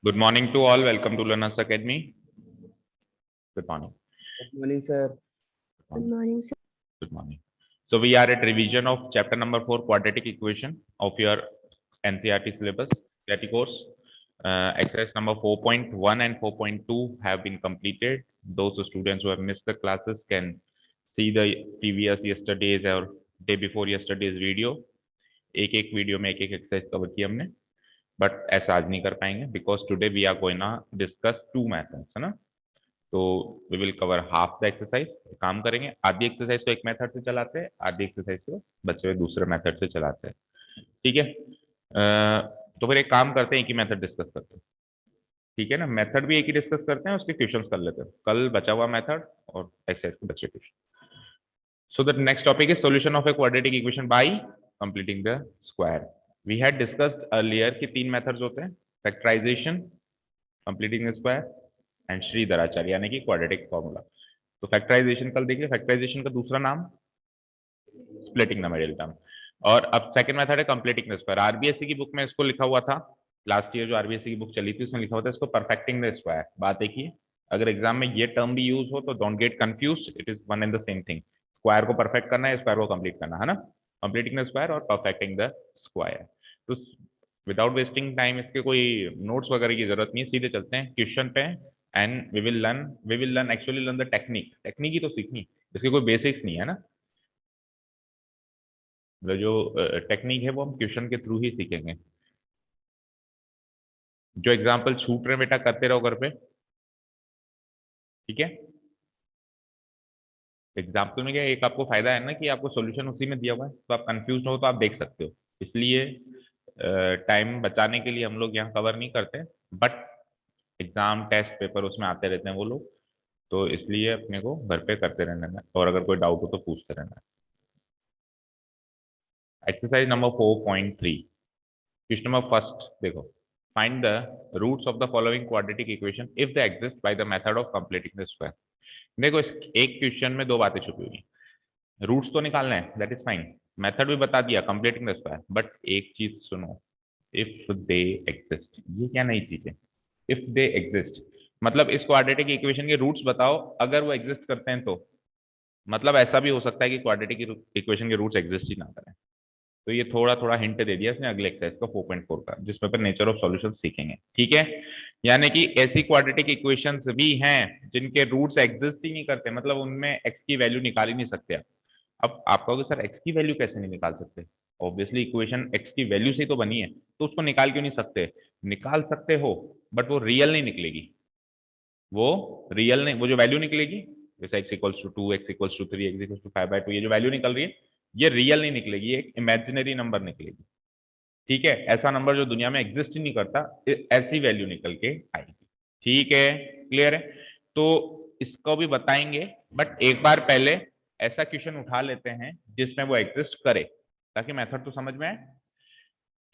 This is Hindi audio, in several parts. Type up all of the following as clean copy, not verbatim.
Good morning to all. Welcome to Learners Academy. Good morning. Good morning, sir. Good Good morning, sir. Good morning. So we are at revision of chapter number 4, quadratic equation of your NCERT syllabus, CERT course. Exercise number 4.1 and 4.2 have been completed. Those students who have missed the classes can see the previous yesterday's or day before yesterday's video. एक वीडियो में एक एक्सरसाइज कवर की हमने, बट ऐसा आज नहीं कर पाएंगे because today we are going to discuss two methods, है ना। तो we will cover half the exercise. काम करेंगे, आधी एक्सरसाइज को एक मेथड से चलाते हैं, आधी एक्सरसाइज को बच्चे हुए दूसरे मेथड से चलाते हैं, ठीक है। तो फिर एक काम करते हैं, एक ही मेथड डिस्कस करते हैं, ठीक है ना। मेथड भी एक ही डिस्कस करते हैं, उसके क्वेश्चंस कर लेते हैं, कल बचा हुआ मेथड और एक्सरसाइज के बचे question. So the next topic is solution of a quadratic equation by completing the square. We had discussed earlier कि तीन methods होते हैं, factorization, completing the square and Shridharacharya यानी कि quadratic formula. तो factorization कल देखिए, factorization का दूसरा नाम splitting the middle term, और अब second method है completing the square. RBSC की बुक में इसको लिखा हुआ था, लास्ट ईयर जो RBSC की बुक चली थी उसमें लिखा हुआ था इसको perfecting the square. बात एक ही है, अगर एग्जाम में ये टर्म भी यूज हो तो don't get confuse, it is one and the same thing. Square को परफेक्ट करना है, स्क्वायर को कंप्लीट करना है ना, कंप्लीटिंग द स्क्वायर और परफेक्टिंग द स्क्वायर। तो विदाउट वेस्टिंग टाइम इसके कोई नोट्स वगैरह की जरूरत नहीं है, सीधे चलते हैं क्वेश्चन पे and we will learn actually learn the technique. Technique ही तो सीखनी, इसके कोई बेसिक्स नहीं है ना, जो टेक्निक है वो हम क्वेश्चन के थ्रू ही सीखेंगे। जो एग्जाम्पल छूट रहे बेटा करते रहो घर पे, ठीक है। एग्जाम्पल में क्या एक आपको फायदा है ना कि आपको सॉल्यूशन उसी में दिया हुआ है, तो आप कंफ्यूज हो तो आप देख सकते हो, इसलिए टाइम बचाने के लिए हम लोग यहाँ कवर नहीं करते, बट एग्जाम टेस्ट पेपर उसमें आते रहते हैं वो लोग, तो इसलिए अपने को घर पे करते रहना है, और अगर कोई डाउट हो तो पूछते रहना है। Exercise number 4.3, question number first देखो, find the roots of the following quadratic equation if they exist by the method of completing the square. देखो इस एक क्वेश्चन में दो बातें छुपी हुई हैं, रूट्स तो निकालना है, दैट इज फाइन, मेथड भी बता दिया कंप्लीटिंग द स्क्वायर, बट एक चीज सुनो, इफ दे एग्जिस्ट, ये क्या नई चीज है, इफ दे एग्जिस्ट मतलब इस क्वाड्रेटिक इक्वेशन के रूट्स बताओ, अगर वो एग्जिस्ट करते हैं तो, मतलब ऐसा भी हो सकता है कि क्वाड्रेटिक इक्वेशन के रूट्स एग्जिस्ट ही ना करें। तो ये थोड़ा थोड़ा हिंट दे दिया इसने अगले एक्सरसाइज का 4.4 का, जिसमें पर नेचर ऑफ सॉल्यूशन सीखेंगे, ठीक है। यानी कि ऐसी क्वाड्रेटिक इक्वेशंस भी हैं जिनके रूट्स एग्जिस्ट ही नहीं करते, मतलब उनमें एक्स की वैल्यू निकाल ही नहीं सकते। अब आप कहोगे सर एक्स की वैल्यू कैसे नहीं निकाल सकते, ऑब्वियसली इक्वेशन एक्स की वैल्यू से ही तो बनी है, तो उसको निकाल क्यों नहीं सकते, निकाल सकते हो, बट वो रियल नहीं निकलेगी, वो रियल नहीं, वो जो वैल्यू निकलेगी जैसे x equals to 2, x equals to 3, x equals to 5/2, ये जो वैल्यू निकल रही है ये रियल नहीं निकलेगी, एक इमेजिनरी नंबर निकलेगी, ठीक है। ऐसा नंबर जो दुनिया में एग्जिस्ट ही नहीं करता, ऐसी वैल्यू निकल के आएगी, ठीक है, क्लियर है। तो इसको भी बताएंगे, बट एक बार पहले ऐसा क्वेश्चन उठा लेते हैं जिसमें वो एग्जिस्ट करे, ताकि मेथड तो समझ में आए,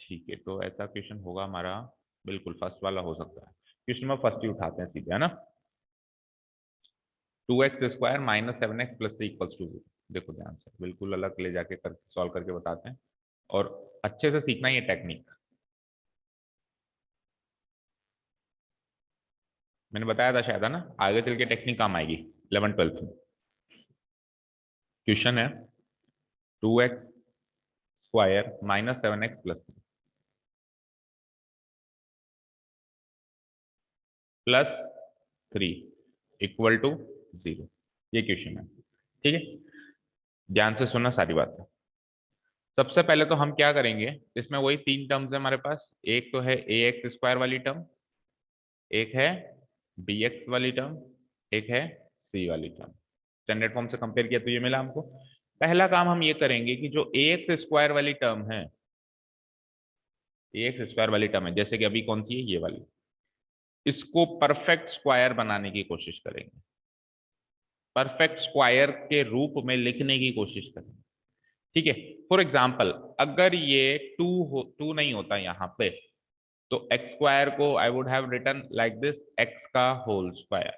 ठीक है। तो ऐसा क्वेश्चन होगा हमारा, बिल्कुल फर्स्ट वाला हो सकता है, क्वेश्चन में फर्स्ट ही उठाते हैं सीधे, है ना। 2x² minus 7x plus 3 equals to 0। देखो ध्यान से, बिल्कुल अलग ले जाके सॉल्व करके बताते हैं, और अच्छे से सीखना ये टेक्निक, मैंने बताया था शायद, है ना, आगे चल के टेक्निक काम आएगी 11th-12th में। क्वेश्चन है 2x² minus 7x plus 3 equal to 0, ये क्वेश्चन है, ठीक है। ध्यान से सुनना सारी बात है। सबसे पहले तो हम क्या करेंगे, इसमें वही तीन टर्म्स है हमारे पास, एक तो है ax² वाली टर्म, एक है bx वाली टर्म, एक है c वाली टर्म। स्टैंडर्ड फॉर्म से कंपेयर किया तो ये मिला हमको। पहला काम हम ये करेंगे कि जो ax² वाली टर्म है, ax² वाली टर्म है, जैसे कि अभी कौन सी है, ये वाली, इसको परफेक्ट स्क्वायर बनाने की कोशिश करेंगे, परफेक्ट स्क्वायर के रूप में लिखने की कोशिश करेंगे, ठीक है। फॉर एग्जाम्पल अगर ये 2 नहीं होता यहाँ पे, तो x² को I would have written like this, x का होल स्क्वायर,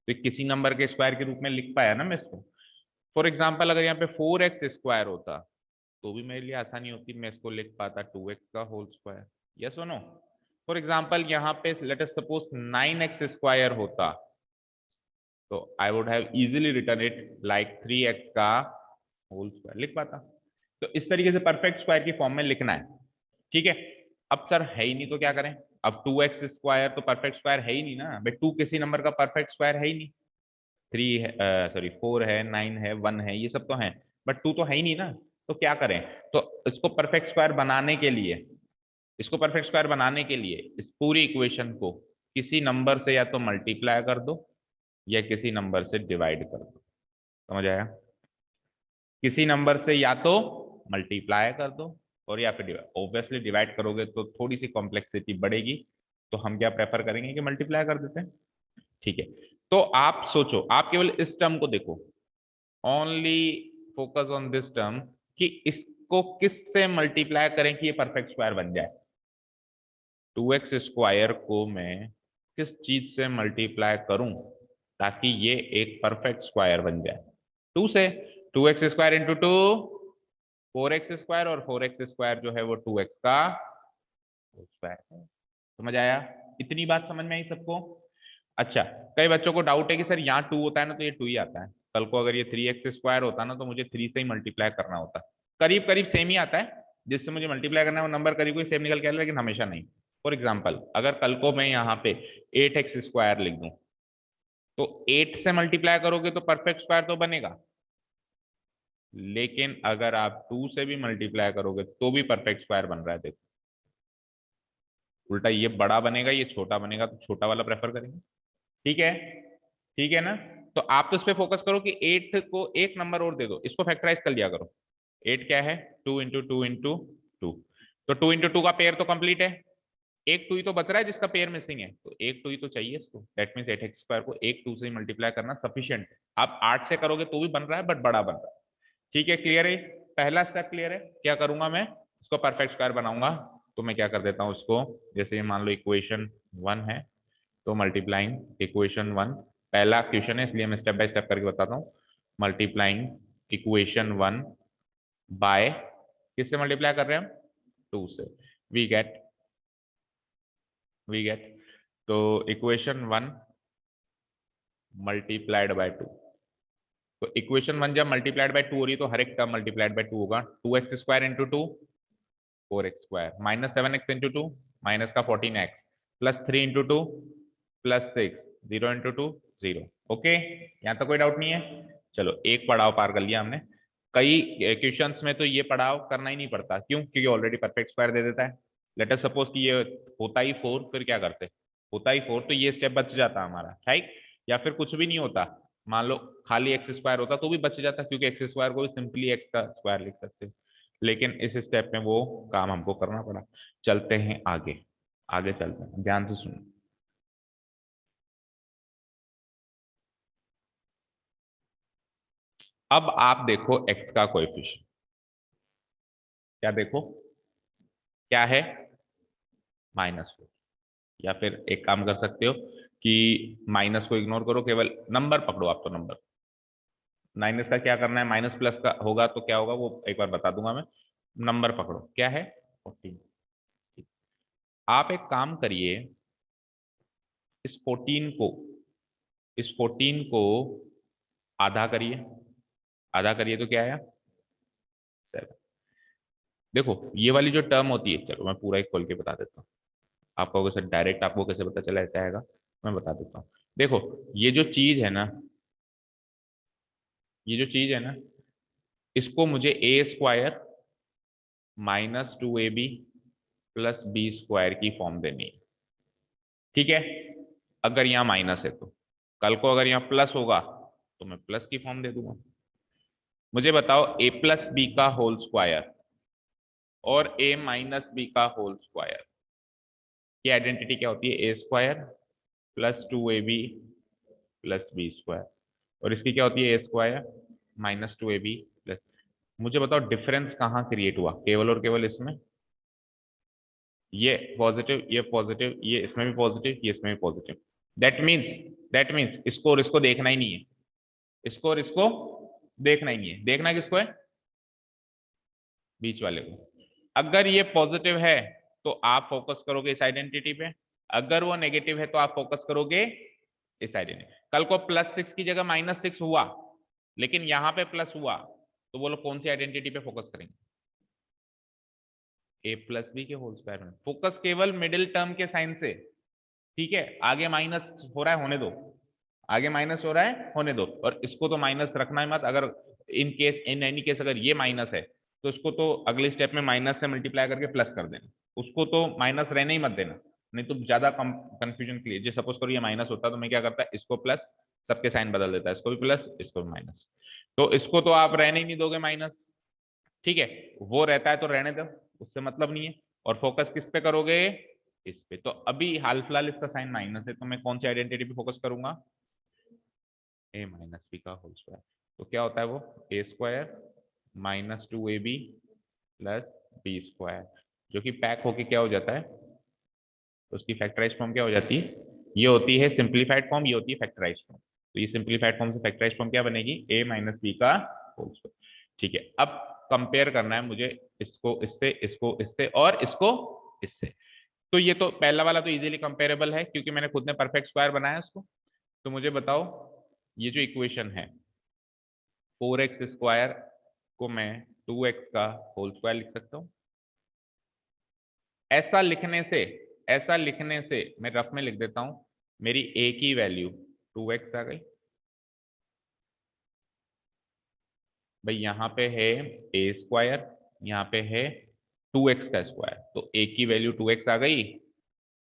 तो किसी नंबर के स्क्वायर के रूप में लिख पाया ना मैं इसको। फॉर एग्जाम्पल अगर यहाँ पे 4x² होता तो भी मेरे लिए आसानी होती, मैं इसको लिख पाता 2x का होल स्क्वायर, यस और नो। फॉर एग्जाम्पल यहाँ पे लेट अस सपोज 9x² होता, तो आई would have easily return it like 3x का होल स्क्वायर लिख पाता। तो इस तरीके से परफेक्ट स्क्वायर की फॉर्म में लिखना है, ठीक है। अब सर है ही नहीं तो क्या करें? अब 2x² तो परफेक्ट स्क्वायर है ही नहीं ना भाई, 2 किसी नंबर का परफेक्ट स्क्वायर है ही नहीं। 3 है, सॉरी 4 है, 9 है, 1 है, ये सब तो है, बट 2 तो है ही नहीं ना। तो क्या करें? तो इसको परफेक्ट स्क्वायर बनाने के लिए, इसको परफेक्ट स्क्वायर बनाने के लिए इस पूरी इक्वेशन को किसी नंबर से या तो मल्टीप्लाई कर दो या किसी नंबर से डिवाइड कर दो। समझ आया? किसी नंबर से या तो मल्टीप्लाई कर दो और या फिर ऑब्वियसली डिवाइड करोगे तो थोड़ी सी कॉम्प्लेक्सिटी बढ़ेगी, तो हम क्या प्रेफर करेंगे कि मल्टीप्लाई कर देते हैं, ठीक है। तो आप सोचो, आप केवल इस टर्म को देखो, only focus on this term, कि इसको किससे मल्टीप्लाई करें कि ये परफेक्ट स्क्वायर बन जाए। 2x² को मैं किस चीज से मल्टीप्लाई करूं ताकि ये एक परफेक्ट स्क्वायर बन जाए? 2 से। 2x² इंटू 2 4x², और 4x² जो है वो 2x का स्क्वायर है। समझ आया? इतनी बात समझ में आई सबको? अच्छा, कई बच्चों को डाउट है कि सर यहाँ 2 होता है ना तो ये 2 ही आता है, कल को अगर ये 3x² होता ना तो मुझे 3 से ही मल्टीप्लाई करना होता। करीब करीब सेम ही आता है, जिससे मुझे मल्टीप्लाई करना है वो नंबर करीब कोई सेम निकल के आएगा, लेकिन हमेशा नहीं। फॉर एग्जाम्पल, अगर कल को मैं यहाँ पे 8x² लिख दूं, तो 8 से मल्टीप्लाई करोगे तो परफेक्ट स्क्वायर तो बनेगा, लेकिन अगर आप 2 से भी मल्टीप्लाई करोगे तो भी परफेक्ट स्क्वायर बन रहा है। देखो, उल्टा ये बड़ा बनेगा, ये छोटा बनेगा, तो छोटा वाला प्रेफर करेंगे, ठीक है? ठीक है ना? तो आप तो इस पे फोकस करो कि 8 को एक नंबर और दे दो, इसको फैक्टराइज कर लिया करो। 8 क्या है? 2 इंटू 2 इंटू 2। तो 2 इंटू 2 का पेयर तो कंप्लीट है, एक 2 ही तो बच रहा है जिसका पेयर मिसिंग है, तो एक 2 ही तो चाहिए इसको। दैट मीन्स 8x² को एक 2 से मल्टीप्लाई करना सफिशियंट है। आप 8 से करोगे तो भी बन रहा है, बट बड़ा बन रहा है, ठीक है? क्लियर है? पहला स्टेप क्लियर है? क्या करूंगा मैं? इसको परफेक्ट स्क्वायर बनाऊंगा, तो मैं क्या कर देता हूँ उसको, जैसे मान लो इक्वेशन 1 है, तो मल्टीप्लाइंग इक्वेशन 1, पहला क्वेश्चन है इसलिए मैं स्टेप बाय स्टेप करके बताता हूँ। मल्टीप्लाइंग इक्वेशन 1 बाय, किससे मल्टीप्लाई कर रहे हैं हम? 2 से। वी गेट, वी गेट, तो इक्वेशन 1 मल्टीप्लाइड बाय 2, तो इक्वेशन 1 जब मल्टीप्लाइड बाय 2 हो रही है तो हर एक टर्म मल्टीप्लाइड बाय 2 होगा। 2x² into 2 4x² minus 7x into 2 minus का 14x plus 3 into 2 plus 6, 0 into 2 0। Okay, यहाँ तक कोई डाउट नहीं है? चलो, एक पड़ाव पार कर लिया हमने। कई क्वेश्चंस में तो ये पड़ाव करना ही नहीं पड़ता, क्यों? क्योंकि ऑलरेडी परफेक्ट स्क्वायर दे देता है। लेट अस सपोज कि ये होता ही 4, फिर क्या करते? होता ही 4 तो ये स्टेप बच जाता हमारा, ठीक? या फिर कुछ भी नहीं होता, मान लो खाली x² होता तो भी बच जाता, क्योंकि x² को भी सिंपली x का स्क्वायर लिख सकते, लेकिन इस स्टेप में वो काम हमको करना पड़ा। चलते हैं आगे, आगे चलते हैं, ध्यान से सुनो। अब आप देखो x का कोएफिशिएंट, क्या देखो? क्या है? -4। या फिर एक काम कर सकते हो कि माइनस को इग्नोर करो, केवल नंबर पकड़ो आप, तो नंबर माइनस का क्या करना है, माइनस प्लस का होगा तो क्या होगा वो एक बार बता दूंगा मैं। नंबर पकड़ो, क्या है? 14। आप एक काम करिए, इस 14 को, इस 14 को आधा करिए, आधा करिए तो क्या आया? 7। देखो, ये वाली जो टर्म होती है, चलो मैं पूरा एक खोल के बता देता हूँ। आप कहोगे सर डायरेक्ट आपको कैसे पता चला ऐसा आएगा? मैं बता देता हूँ। देखो, ये जो चीज है ना, ये जो चीज है ना, इसको मुझे a² -2ab प्लस b² की फॉर्म देनी है, ठीक है? अगर यहाँ माइनस है तो, कल को अगर यहाँ प्लस होगा तो मैं प्लस की फॉर्म दे दूंगा। मुझे बताओ, a+b का होल स्क्वायर और a-b का होल स्क्वायर की आइडेंटिटी क्या होती है? a² plus 2ab plus b², और इसकी क्या होती है? a² -2ab plus. मुझे बताओ डिफरेंस कहाँ क्रिएट हुआ? केवल और केवल इसमें। ये पॉजिटिव, ये पॉजिटिव, ये इसमें भी पॉजिटिव, ये इसमें भी positive. That means, that means इसको और इसको देखना ही नहीं है, इसको और इसको देखना ही नहीं है। देखना किसको है? बीच वाले को। अगर ये पॉजिटिव है तो आप फोकस करोगे इस आइडेंटिटी पे, अगर वो नेगेटिव है तो आप फोकस करोगे इस आइडेंटिटी। कल को +6 की जगह -6 हुआ लेकिन यहां पे प्लस हुआ, तो वो लोग कौन सी आइडेंटिटी पे फोकस करेंगे? a+b के होल स्क्वायर में। फोकस केवल मिडिल टर्म के साइन से, ठीक है। आगे माइनस हो रहा है होने दो, आगे माइनस हो रहा है होने दो, और इसको तो माइनस रखना ही मत। अगर in case, in any case अगर ये माइनस है तो इसको तो अगले स्टेप में माइनस से मल्टीप्लाई करके प्लस कर देना, उसको तो माइनस रहने ही मत देना, नहीं तो ज्यादा कंफ्यूजन क्लियर। जो सपोज करो ये माइनस होता तो मैं क्या करता, इसको प्लस, सबके साइन बदल देता, इसको भी प्लस इसको भी माइनस। तो इसको तो आप रहने ही नहीं दोगे माइनस, ठीक है। वो रहता है तो रहने दो, उससे मतलब नहीं है। और फोकस किस पे करोगे? इस पे। तो अभी हाल फिलहाल इसका साइन माइनस है, तो मैं कौन सी आइडेंटिटी पे फोकस करूंगा? a-b का होल स्क्वायर। तो क्या होता है वो? a² -2ab plus B square, जो कि पैक होके क्या हो जाता है, तो उसकी फैक्टराइज फॉर्म क्या हो जाती है? ये होती है सिंप्लीफाइड फॉर्म, ये होती है फैक्टराइज फॉर्म। तो ये सिंप्लीफाइड फॉर्म से फैक्टराइज फॉर्म क्या बनेगी? a-b का होल स्क्वायर, ठीक है। अब कंपेयर करना है मुझे इसको इससे, इसको इससे, और इसको इससे। तो ये तो पहला वाला तो इजीली कंपेरेबल है क्योंकि मैंने खुद ने परफेक्ट स्क्वायर बनाया उसको। तो मुझे बताओ, ये जो इक्वेशन है 4x² को मैं 2x का होल स्क्वायर लिख सकता हूँ। ऐसा लिखने से, ऐसा लिखने से मैं रफ में लिख देता हूं, मेरी a की वैल्यू 2x आ गई। भाई यहाँ पे है a², यहाँ पे है 2x का स्क्वायर, तो a की वैल्यू 2x आ गई,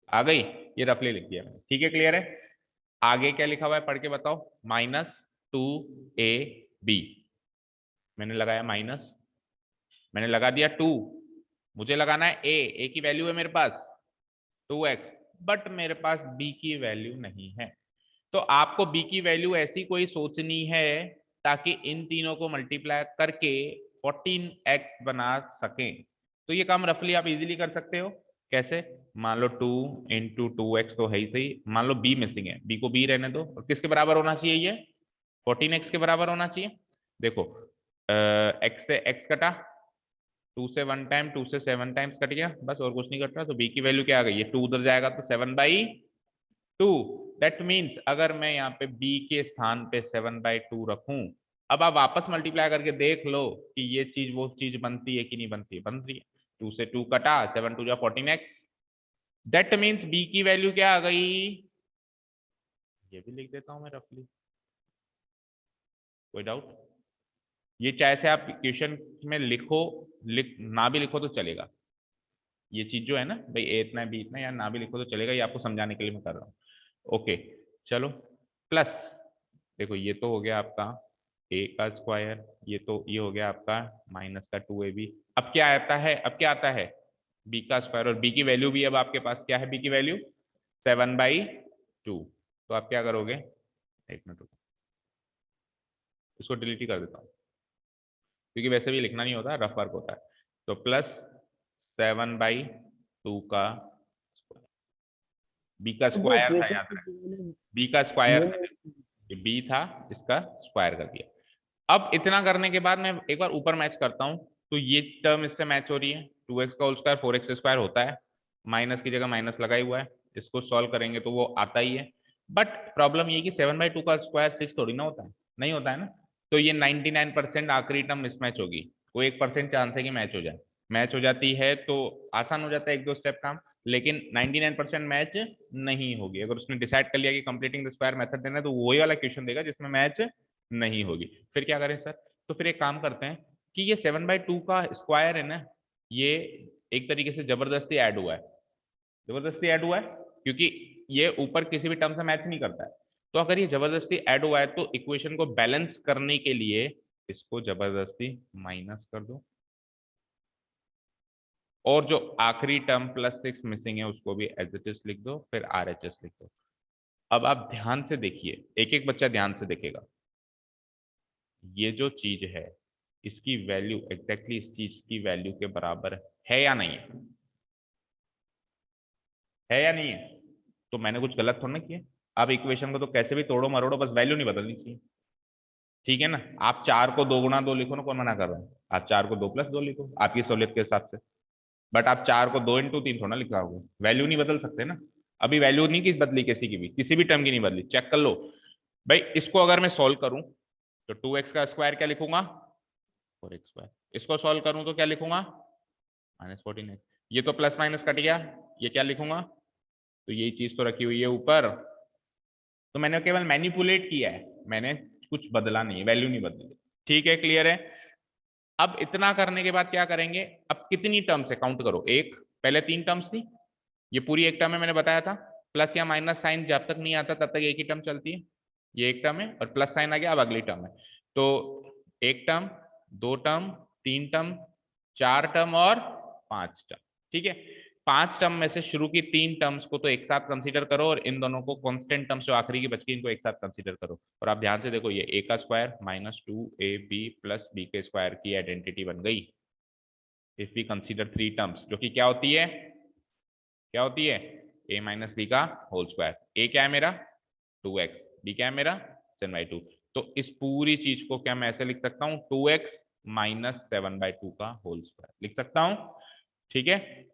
आ गई। ये रफली लिख दिया मैंने, ठीक है, क्लियर है। आगे क्या लिखा हुआ है पढ़ के बताओ? -2ab, मैंने लगाया माइनस, मैंने लगा दिया 2, मुझे लगाना है a की वैल्यू है मेरे पास 2x, बट मेरे पास b की वैल्यू नहीं है। तो आपको b की वैल्यू ऐसी कोई सोचनी है ताकि इन तीनों को मल्टीप्लाई करके 14x बना सकें। तो ये काम रफली आप इजीली कर सकते हो। कैसे? मान लो 2 इंटू 2x तो है ही सही, मान लो b मिसिंग है, b को b रहने दो, और किसके बराबर होना चाहिए? ये 14x के बराबर होना चाहिए। देखो x से x कटा, 2 से 1 टाइम, 2 से 7 टाइम्स कट गया, बस और कुछ नहीं कट रहा। तो b की वैल्यू क्या आ गई? ये 2 उधर जाएगा तो 7/2। दैट मीन्स अगर मैं यहाँ पे b के स्थान पे 7/2 रखूं, अब आप वापस मल्टीप्लाई करके देख लो कि ये चीज वो चीज बनती है कि नहीं बनती है। बन रही है। 2 से 2 कटा, 7 2 जा 14x। दैट मीन्स b की वैल्यू क्या आ गई? ये भी लिख देता हूं मैं रफली, कोई डाउट? ये चाहे से आप क्वेश्चन में लिखो, लिख ना भी लिखो तो चलेगा। ये चीज जो है ना भाई, ए इतना बी इतना, या ना भी लिखो तो चलेगा, ये आपको समझाने के लिए मैं कर रहा हूँ। ओके, चलो। प्लस, देखो ये तो हो गया आपका a का स्क्वायर, ये तो ये हो गया आपका माइनस का 2ab। अब क्या आता है? अब क्या आता है? b का स्क्वायर, और b की वैल्यू भी अब आपके पास क्या है? b की वैल्यू 7/2। तो आप क्या करोगे? एक मिनट रुको, इसको डिलीट ही कर देता हूँ क्योंकि वैसे भी लिखना नहीं होता, रफ वर्क होता है। तो +7/2 का बी का जो स्क्वायर था, इक्वेशन याद रहे, बी का स्क्वायर वो था, ये बी था, इसका स्क्वायर कर दिया। अब इतना करने के बाद मैं एक बार ऊपर मैच करता हूं, तो ये टर्म इससे मैच हो रही है, 2x का होल स्क्वायर 4x² होता है, माइनस की जगह माइनस लगा ही हुआ है, इसको सॉल्व करेंगे तो वो आता ही है। बट प्रॉब्लम ये कि 7/2 का स्क्वायर 6 थोड़ी ना होता है, नहीं होता है ना। तो ये 99% आखिरी टर्म मिसमैच होगी, कोई 1% चांस है कि मैच हो जाए। मैच हो जाती है तो आसान हो जाता है, एक दो स्टेप काम। लेकिन 99% मैच नहीं होगी। अगर उसने डिसाइड कर लिया कि कंप्लीटिंग द स्क्वायर मेथड देना है, तो वही वाला क्वेश्चन देगा जिसमें मैच नहीं होगी। फिर क्या करें सर? तो फिर एक काम करते हैं कि ये 7/2 का स्क्वायर है ना, ये एक तरीके से जबरदस्ती ऐड हुआ है, जबरदस्ती ऐड हुआ है, क्योंकि ये ऊपर किसी भी टर्म से मैच नहीं करता है। तो अगर ये जबरदस्ती ऐड हुआ है तो इक्वेशन को बैलेंस करने के लिए इसको जबरदस्ती माइनस कर दो, और जो आखिरी टर्म +6 मिसिंग है उसको भी एज इट इज लिख दो, फिर RHS लिख दो। अब आप ध्यान से देखिए, एक एक बच्चा ध्यान से देखेगा। ये जो चीज है इसकी वैल्यू एग्जैक्टली इस चीज की वैल्यू के बराबर है या नहीं है? है या नहीं है? तो मैंने कुछ गलत थोड़ा ना किया। आप इक्वेशन को तो कैसे भी तोड़ो मरोड़ो, बस वैल्यू नहीं बदलनी चाहिए, ठीक है ना। आप 4 को 2 गुणा 2 लिखो ना, कौन मना कर रहा है? आप 4 को 2 + 2 लिखो आपकी सहूलियत के हिसाब से। बट आप 4 को 2 इंटू 3 थोड़ा लिख पाओगे, वैल्यू नहीं बदल सकते ना। अभी वैल्यू नहीं किस बदली, किसी भी टर्म की नहीं बदली, चेक कर लो भाई। इसको अगर मैं सॉल्व करूं तो 2x का स्क्वायर क्या लिखूंगा, 4x स्क्वायर। इसको सॉल्व करूं तो क्या लिखूंगा, -14x। ये तो प्लस माइनस कट गया, ये क्या लिखूंगा, तो यही चीज तो रखी हुई है ऊपर। तो मैंने केवल मैनिपुलेट किया है, मैंने कुछ बदला नहीं, वैल्यू नहीं बदली। ठीक है, क्लियर है। अब इतना करने के बाद क्या करेंगे, अब कितनी टर्म्स है काउंट करो, एक, पहले 3 टर्म्स थी, ये पूरी एक टर्म है, मैंने बताया था। प्लस या माइनस साइन जब तक नहीं आता तब तक एक ही टर्म चलती है, ये एक टर्म है, और प्लस साइन आ गया अब अगली टर्म है। तो एक टर्म, 2 टर्म, 3 टर्म, 4 टर्म और 5 टर्म। ठीक है, 5 टर्म में से शुरू की 3 टर्म्स को तो एक साथ कंसीडर करो, और इन दोनों को कांस्टेंट टर्म्स जो आखिरी की बच गई इनको एक साथ कंसीडर करो। और आप ध्यान से देखो, ये a का स्क्वायर -2ab प्लस b के स्क्वायर की आइडेंटिटी बन गई इफ वी कंसीडर 3 टर्म्स, जो कि क्या होती है, क्या होती है, a माइनस बी का होल स्क्वायर। a क्या है मेरा 2x, b क्या है मेरा 7/2। तो इस पूरी चीज को क्या मैं ऐसे लिख सकता हूँ, 2x माइनस 7/2 का होल स्क्वायर लिख सकता हूँ। ठीक है,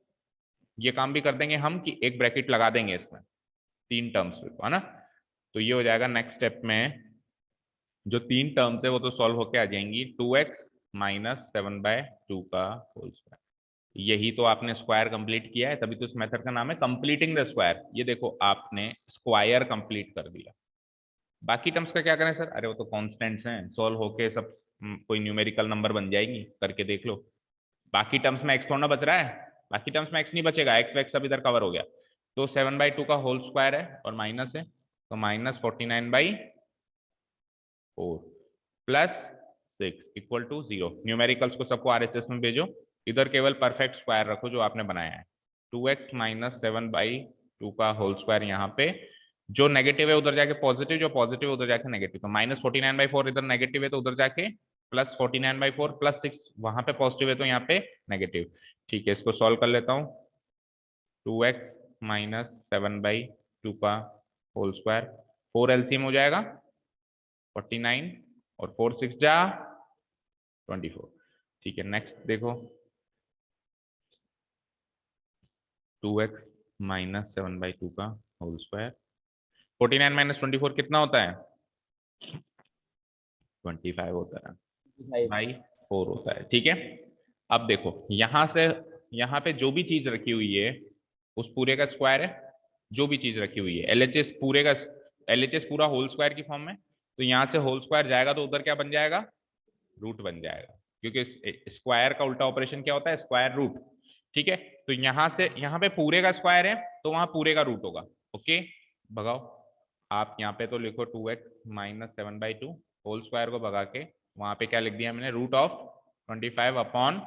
ये काम भी कर देंगे हम कि एक ब्रैकेट लगा देंगे इसमें 3 टर्म्स पे, है ना। तो ये हो जाएगा नेक्स्ट स्टेप में, जो 3 टर्म्स है वो तो सॉल्व होके आ जाएंगी, 2x माइनस 7/2 का होल स्क्वायर। यही तो आपने स्क्वायर कंप्लीट किया है, तभी तो इस मेथड का नाम है कंप्लीटिंग द स्क्वायर। ये देखो आपने स्क्वायर कंप्लीट कर दिया। बाकी टर्म्स का क्या करें सर, अरे वो तो कॉन्स्टेंट्स हैं, सॉल्व होके सब कोई न्यूमेरिकल नंबर बन जाएगी, करके देख लो। बाकी टर्म्स में एक्स थोड़ा बच रहा है, बाकी टर्म्स में एक्स नहीं बचेगा, एक्स वैक्स सब इधर कवर हो गया। तो 7/2 का होल स्क्वायर है और माइनस है, तो -49/4 प्लस 6 इक्वल टू 0। न्यूमेरिकल्स को सबको आरएचएस में भेजो, इधर केवल परफेक्ट स्क्वायर रखो जो आपने बनाया है। 2x माइनस 7/2 का होल स्क्वायर, यहाँ पे जो नेगेटिव है उधर जाके पॉजिटिव, जो पॉजिटिव है उधर जाके नेगेटिव। तो -49/4 इधर नेगेटिव है तो उधर जाके +49/4 प्लस 6, वहां पे पॉजिटिव है तो यहाँ पे नेगेटिव। ठीक है, इसको सॉल्व कर लेता हूँ। 2x माइनस 7/2 का होल स्क्वायर, 4 एलसीएम हो जाएगा 49, और 4 6 जा 24। ठीक है, नेक्स्ट देखो, 2x माइनस 7/2 का होल स्क्वायर, 49 माइनस 24 कितना होता है, 25 होता है, बाई 4 होता है। ठीक है, अब देखो यहां से यहाँ पे जो भी चीज रखी हुई है उस पूरे का स्क्वायर है, जो भी चीज रखी हुई है एलएचएस पूरे का, एलएचएस पूरा होल स्क्वायर की फॉर्म में। तो यहाँ से होल स्क्वायर जाएगा तो उधर क्या बन जाएगा, रूट बन जाएगा, क्योंकि स्क्वायर का उल्टा ऑपरेशन क्या होता है, स्क्वायर रूट। ठीक है, तो यहाँ से यहाँ पे पूरे का स्क्वायर है तो वहां पूरे का रूट होगा। ओके, भगाओ आप यहाँ पे तो लिखो 2x माइनस 7/2 होल स्क्वायर को भगा के वहां पे क्या लिख दिया मैंने, √25/4।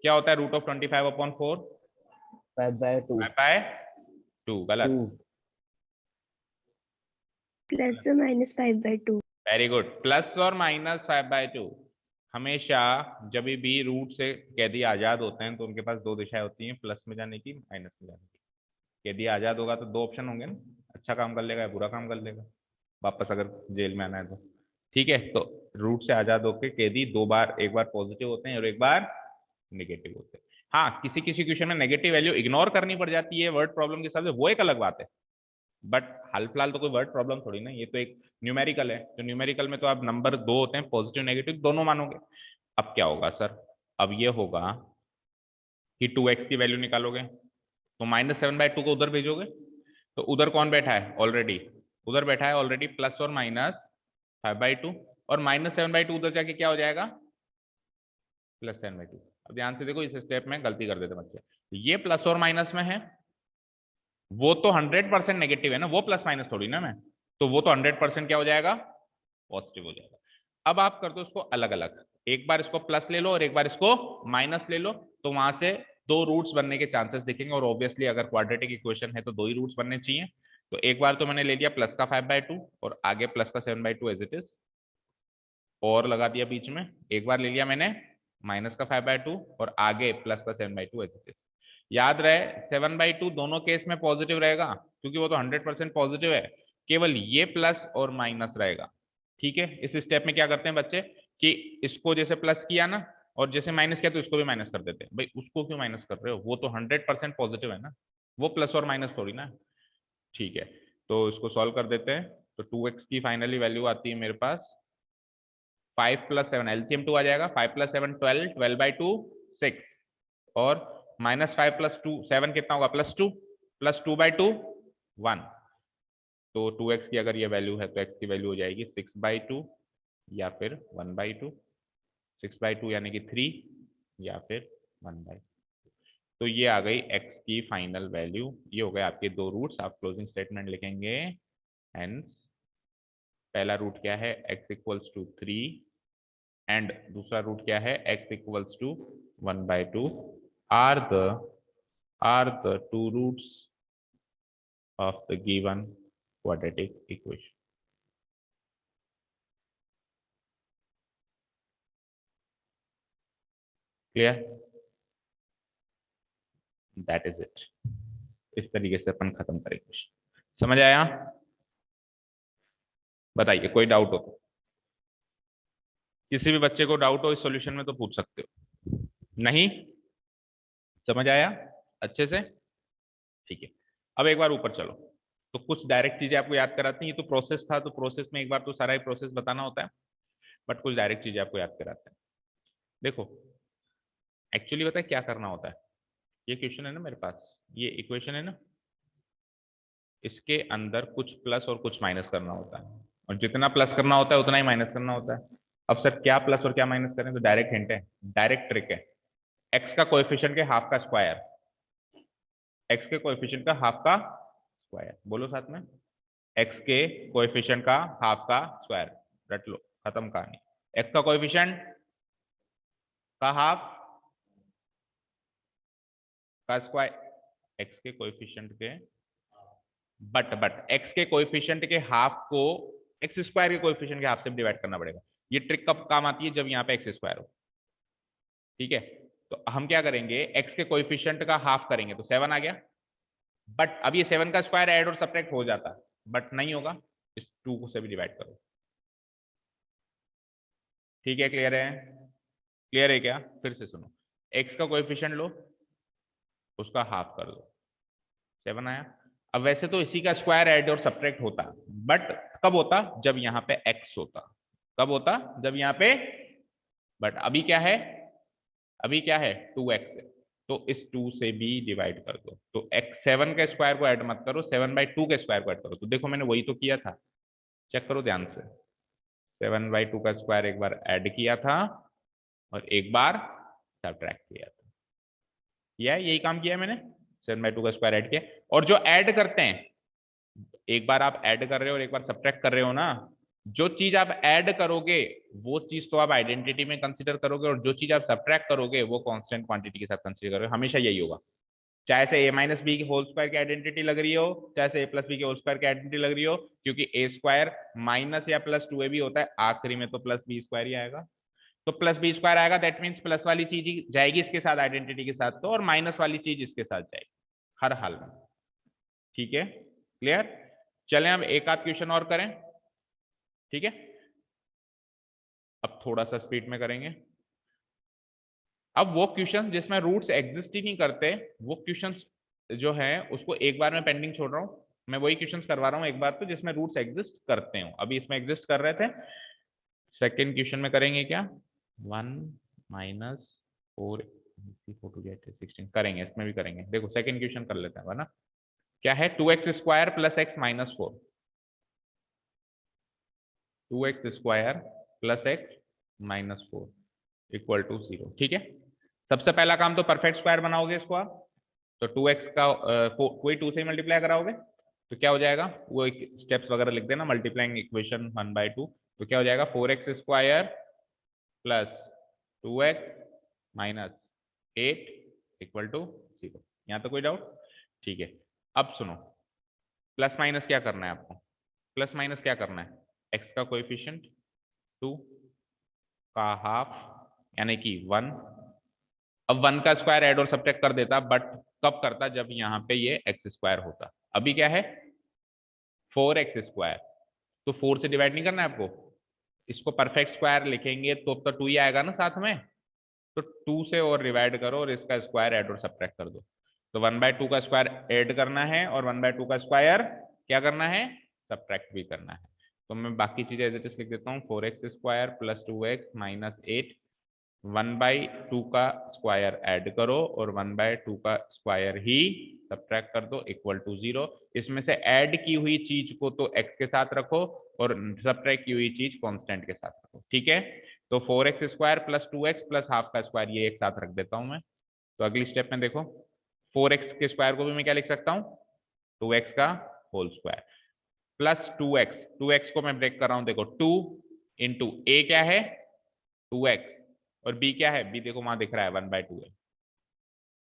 क्या होता है √25/4, 5/2 5/2, गलत, प्लस और -5/2। वेरी गुड, प्लस और -5/2। हमेशा जब भी रूट से कैदी आजाद होते हैं तो उनके पास 2 दिशाएं होती हैं, प्लस में जाने की, माइनस में जाने की। कैदी आजाद होगा तो 2 ऑप्शन होंगे ना, अच्छा काम कर लेगा या बुरा काम कर लेगा, वापस अगर जेल में आना है तो। ठीक है, तो रूट से आजाद होकर कैदी 2 बार, एक बार पॉजिटिव होते हैं और एक बार नेगेटिव होते हैं। हाँ, किसी किसी क्वेश्चन में नेगेटिव वैल्यू इग्नोर करनी पड़ जाती है वर्ड प्रॉब्लम के हिसाब से, वो एक अलग बात है। बट हाल फिलहाल तो कोई वर्ड प्रॉब्लम थोड़ी ना, ये तो एक न्यूमेरिकल है, तो न्यूमेरिकल में तो आप नंबर 2 होते हैं, पॉजिटिव नेगेटिव दोनों मानोगे। अब क्या होगा सर, अब ये होगा कि 2x की वैल्यू निकालोगे तो -7/2 को उधर भेजोगे, तो उधर कौन बैठा है ऑलरेडी, उधर बैठा है ऑलरेडी प्लस और -5/2, और -7/2 उधर जाके क्या हो जाएगा, +7/2। अब ध्यान से देखो, इस स्टेप में गलती कर देते बच्चे, ये प्लस और माइनस में है, वो तो 100% नेगेटिव है ना, वो प्लस माइनस थोड़ी ना मैं, तो वो तो 100% क्या हो जाएगा, पॉजिटिव हो जाएगा। अब आप कर दो इसको अलग अलग, एक बार इसको प्लस ले लो और एक बार इसको माइनस ले लो, तो वहां से 2 रूट्स बनने के चांसेस दिखेंगे, और ऑब्वियसली अगर क्वाड्रेटिक इक्वेशन है तो 2 ही रूट्स बनने चाहिए। तो एक बार तो मैंने ले लिया प्लस का 5/2 और आगे प्लस का 7/2 एज इट इज, और लगा दिया बीच में, एक बार ले लिया मैंने माइनस का 5/2 और आगे प्लस का 7/2 एज इट इज। याद रहे 7/2 दोनों केस में पॉजिटिव रहेगा, क्योंकि वो तो 100% पॉजिटिव है, केवल ये प्लस और माइनस रहेगा। ठीक है, इस स्टेप में क्या करते हैं बच्चे कि इसको जैसे प्लस किया ना, और जैसे माइनस किया तो इसको भी माइनस कर देते हैं। भाई उसको क्यों माइनस कर रहे हो, वो तो 100% पॉजिटिव है ना, वो प्लस और माइनस थोड़ी ना। ठीक है, तो इसको सॉल्व कर देते हैं। तो 2x की फाइनली वैल्यू आती है मेरे पास 5 + 7, एलसीएम 2 आ जाएगा, 5 + 7 12, 12/2 6, और -5 + 2 7 कितना होगा, +2, +2/2 1। तो 2x की अगर ये वैल्यू है तो x की वैल्यू हो जाएगी 6/2 या फिर 1/2, 6/2 यानी कि 3 या फिर 1/2। तो ये आ गई x की फाइनल वैल्यू। ये हो गए आपके दो रूट्स, आप क्लोजिंग स्टेटमेंट लिखेंगे। हेंस पहला रूट क्या है, x = 3, एंड दूसरा रूट क्या है, x = 1/2 are the two roots of the given quadratic equation. Clear? That is it. इस तरीके से अपन खत्म करेंगे। समझ आया? बताइए कोई डाउट हो तो। किसी भी बच्चे को डाउट हो इस सॉल्यूशन में तो पूछ सकते हो। नहीं समझ आया अच्छे से? ठीक है, अब एक बार ऊपर चलो। तो कुछ डायरेक्ट चीजें आपको याद कराती हैं। ये तो प्रोसेस था, तो प्रोसेस में एक बार तो सारा ही प्रोसेस बताना होता है, बट कुछ डायरेक्ट चीजें आपको याद कराते हैं। देखो एक्चुअली पता है क्या करना होता है। ये क्वेश्चन है ना मेरे पास, ये इक्वेशन है ना, इसके अंदर कुछ प्लस और कुछ माइनस करना होता है, और जितना प्लस करना होता है उतना ही माइनस करना होता है। अब सर क्या प्लस और क्या माइनस करें, तो डायरेक्ट हिंट है, डायरेक्ट ट्रिक है। एक्स का कोएफिशिएंट के हाफ का स्क्वायर, एक्स के कोएफिशिएंट का हाफ का स्क्वायर, बोलो साथ में, एक्स के कोएफिशिएंट का हाफ का स्क्वायर। रट लो, खत्म कहानी। एक्स का कोएफिशिएंट का हाफ का स्क्वायर, एक्स के कोएफिशिएंट के बट एक्स के कोएफिशिएंट के हाफ को एक्स स्क्वायर के कोएफिशिएंट के हाफ से डिवाइड करना पड़ेगा। ये ट्रिक कब काम आती है, जब यहाँ पे एक्स स्क्वायर हो। ठीक है, तो हम क्या करेंगे, एक्स के कोएफिशिएंट का हाफ करेंगे तो 7 आ गया, बट अब ये 7 का स्क्वायर ऐड और सब्ट्रैक्ट हो जाता, बट नहीं होगा, इस 2 को से भी डिवाइड करो। ठीक है, क्लियर है? क्लियर है क्या? फिर से सुनो, एक्स का कोएफिशिएंट लो, उसका हाफ कर दो, 7 आया। अब वैसे तो इसी का स्क्वायर ऐड और सब्ट्रैक्ट होता, बट कब होता, जब यहाँ पे x होता। कब होता, जब यहाँ पे, बट अभी क्या है, अभी क्या है 2x है, तो इस 2 से भी डिवाइड कर दो। तो x 7 के स्क्वायर को ऐड मत करो, 7/2 के स्क्वायर को ऐड करो। तो देखो मैंने वही तो किया था, चेक करो ध्यान से, 7/2 का स्क्वायर एक बार ऐड किया था और एक बार सब्ट्रैक्ट किया था। यही काम किया मैंने, 7/2 का स्क्वायर ऐड किया। और जो ऐड करते हैं, एक बार आप ऐड कर रहे हो और एक बार सब्ट्रैक्ट कर रहे हो ना, जो चीज आप ऐड करोगे वो चीज तो आप आइडेंटिटी में कंसीडर करोगे, और जो चीज आप सब्ट्रैक्ट करोगे वो कांस्टेंट क्वांटिटी के साथ कंसीडर करोगे। हमेशा यही होगा, चाहे से a - b की होल स्क्वायर की आइडेंटिटी लग रही हो, चाहे से a + b की होल स्क्वायर की आइडेंटिटी लग रही हो, क्योंकि a² माइनस या प्लस 2ab होता है, आखिरी में तो +b² ही आएगा। तो +b² आएगा, दैट मीन्स प्लस वाली चीज ही जाएगी इसके साथ आइडेंटिटी के साथ, तो और माइनस वाली चीज इसके साथ जाएगी हर हाल में। ठीक है, क्लियर? चलें अब एक आध क्वेश्चन और करें। ठीक है, अब थोड़ा सा स्पीड में करेंगे। अब वो क्वेश्चन जिसमें रूट्स एग्जिस्ट ही नहीं करते, वो क्वेश्चंस जो है उसको एक बार में पेंडिंग छोड़ रहा हूं, मैं वही क्वेश्चंस करवा रहा हूं एक बार तो जिसमें रूट्स एग्जिस्ट करते हो। अभी इसमें एग्जिस्ट कर रहे थे, सेकंड क्वेश्चन में करेंगे क्या, 1 - 4 16 करेंगे, इसमें भी करेंगे। देखो सेकंड क्वेश्चन कर लेते हैं ना, क्या है, 2x² + x - 4, 2x² + x - 4 = 0। ठीक है, सबसे पहला काम तो परफेक्ट स्क्वायर बनाओगे इसको आप। तो 2x का कोई 2 से मल्टीप्लाई कराओगे तो क्या हो जाएगा, वो एक स्टेप्स वगैरह लिख देना, मल्टीप्लाइंग इक्वेशन 1/2। तो क्या हो जाएगा, 4x² + 2x - 8 = 0। यहाँ तो कोई डाउट? ठीक है, अब सुनो, प्लस माइनस क्या करना है आपको, प्लस माइनस क्या करना है, x का कोएफिशिएंट 2 का हाफ यानी कि 1। अब 1 का स्क्वायर ऐड और सब्ट्रैक्ट कर देता, बट कब करता, जब यहाँ पे ये x² होता। अभी क्या है 4x², तो 4 से डिवाइड नहीं करना है आपको, इसको परफेक्ट स्क्वायर लिखेंगे तो 2 ही आएगा ना साथ में, तो 2 से और डिवाइड करो और इसका स्क्वायर ऐड और सब्ट्रैक्ट कर दो। तो 1/2 का स्क्वायर ऐड करना है और 1/2 का स्क्वायर क्या करना है, सब्ट्रैक्ट भी करना है। तो मैं बाकी चीजें एज इट इज लिख देता हूँ, 4x square plus 2x minus 8, 1/2 का स्क्वायर ऐड करो और 1/2 का स्क्वायर ही सब्ट्रैक्ट कर दो इक्वल टू 0। इसमें से ऐड की हुई चीज को तो x के साथ रखो और सब्ट्रैक्ट की हुई चीज कांस्टेंट के साथ रखो, ठीक है। तो 4x square plus 2x plus half का स्क्वायर ये एक साथ रख देता हूं मैं। तो अगली स्टेप में देखो, 4x के स्क्वायर को भी मैं क्या लिख सकता हूँ, 2x का होल स्क्वायर प्लस 2x को मैं ब्रेक कर रहा हूं, देखो 2 इंटू a क्या है 2x और b क्या है, b देखो वहां दिख रहा है 1/2 है।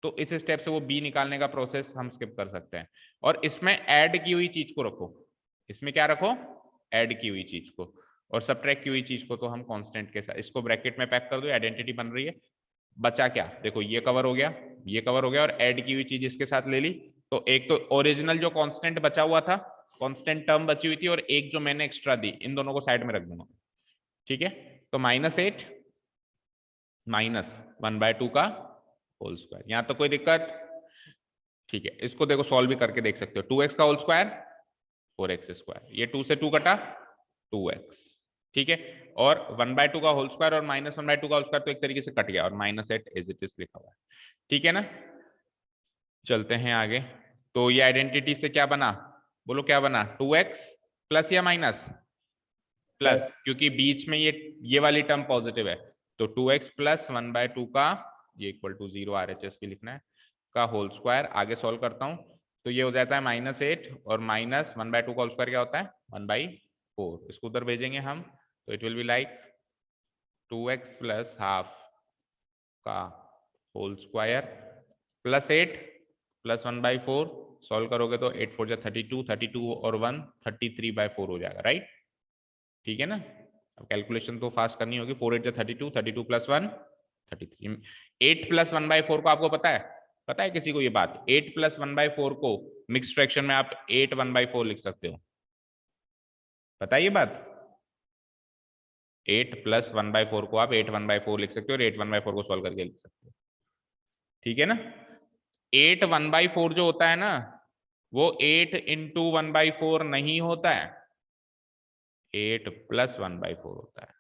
तो इस स्टेप से वो b निकालने का प्रोसेस हम स्किप कर सकते हैं और इसमें ऐड की हुई चीज को रखो, इसमें क्या रखो, ऐड की हुई चीज को, और सब्ट्रैक्ट की हुई चीज को तो हम कांस्टेंट के साथ, इसको ब्रैकेट में पैक कर दो, आइडेंटिटी बन रही है। बचा क्या, देखो ये कवर हो गया, ये कवर हो गया और ऐड की हुई चीज इसके साथ ले ली। तो एक तो ओरिजिनल जो कांस्टेंट बचा हुआ था, कांस्टेंट टर्म बची हुई थी, और एक जो मैंने एक्स्ट्रा दी, इन दोनों को साइड में रख दूंगा, ठीक है। तो -8 माइनस 1/2 का होल स्क्वायर, यहां तो कोई दिक्कत, ठीक है। इसको देखो सॉल्व भी करके देख सकते हो, 2x का होल स्क्वायर 4x स्क्वायर, ये 2 से 2 कटा 2x, ठीक है। और 1/2 का होल स्क्वायर और -1/2 का होल स्क्वायर तो एक तरीके से कट गया और -8 एज इट इज लिखा हुआ है, ठीक है ना। चलते हैं आगे। तो ये आइडेंटिटी से क्या बना, बोलो क्या बना, 2x प्लस या माइनस, प्लस, क्योंकि बीच में ये वाली टर्म पॉजिटिव है। तो 2x प्लस 1/2 का, ये इक्वल टू 0 RHS भी लिखना है, का होल स्क्वायर। आगे सॉल्व करता हूं तो ये हो जाता है -8 और माइनस 1/2 का होल स्क्वायर क्या होता है 1/4, इसको उधर भेजेंगे हम, तो it will be like 2x plus half का whole square plus 8 plus 1/4, solve करोगे तो 8 4 32, 32 और 1 33/4 हो जाएगा, राइट, ठीक है ना। अब कैलकुलेशन तो फास्ट करनी होगी, 4 8 32, 32 प्लस 1 33, 8 प्लस 1/4 को आपको पता है किसी को ये बात, 8 प्लस 1/4 को मिक्स फ्रैक्शन में आप 8 1/4 लिख सकते हो, पता है ये बात, 8 प्लस 1/4 को आप 8 1/4 लिख सकते हो और 8 1/4 को सॉल्व करके लिख सकते हो, ठीक है ना। 8 1/4 जो होता है ना, वो 8 इंटू 1/4 नहीं होता है, 8 प्लस 1/4 होता है,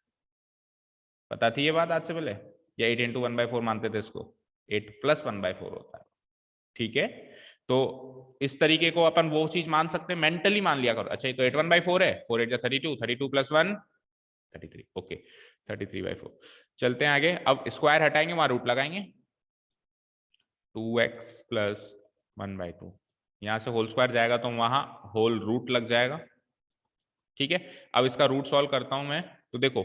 पता थी ये बात आज से पहले, या 8 इंटू 1/4 मानते थे इसको, 8 प्लस 1/4 होता है, ठीक है। तो इस तरीके को अपन वो चीज मान सकते हैं, मेंटली मान लिया करो। अच्छा, ये तो 8 1/4 है, 4 8 32, 32 प्लस 1 33, ओके 33/4। चलते हैं आगे, अब स्क्वायर हटाएंगे, वहां रूट लगाएंगे, 2x प्लस 1/2, यहां से होल स्क्वायर जाएगा तो वहां होल रूट लग जाएगा, ठीक है। अब इसका रूट सॉल्व करता हूं मैं, तो देखो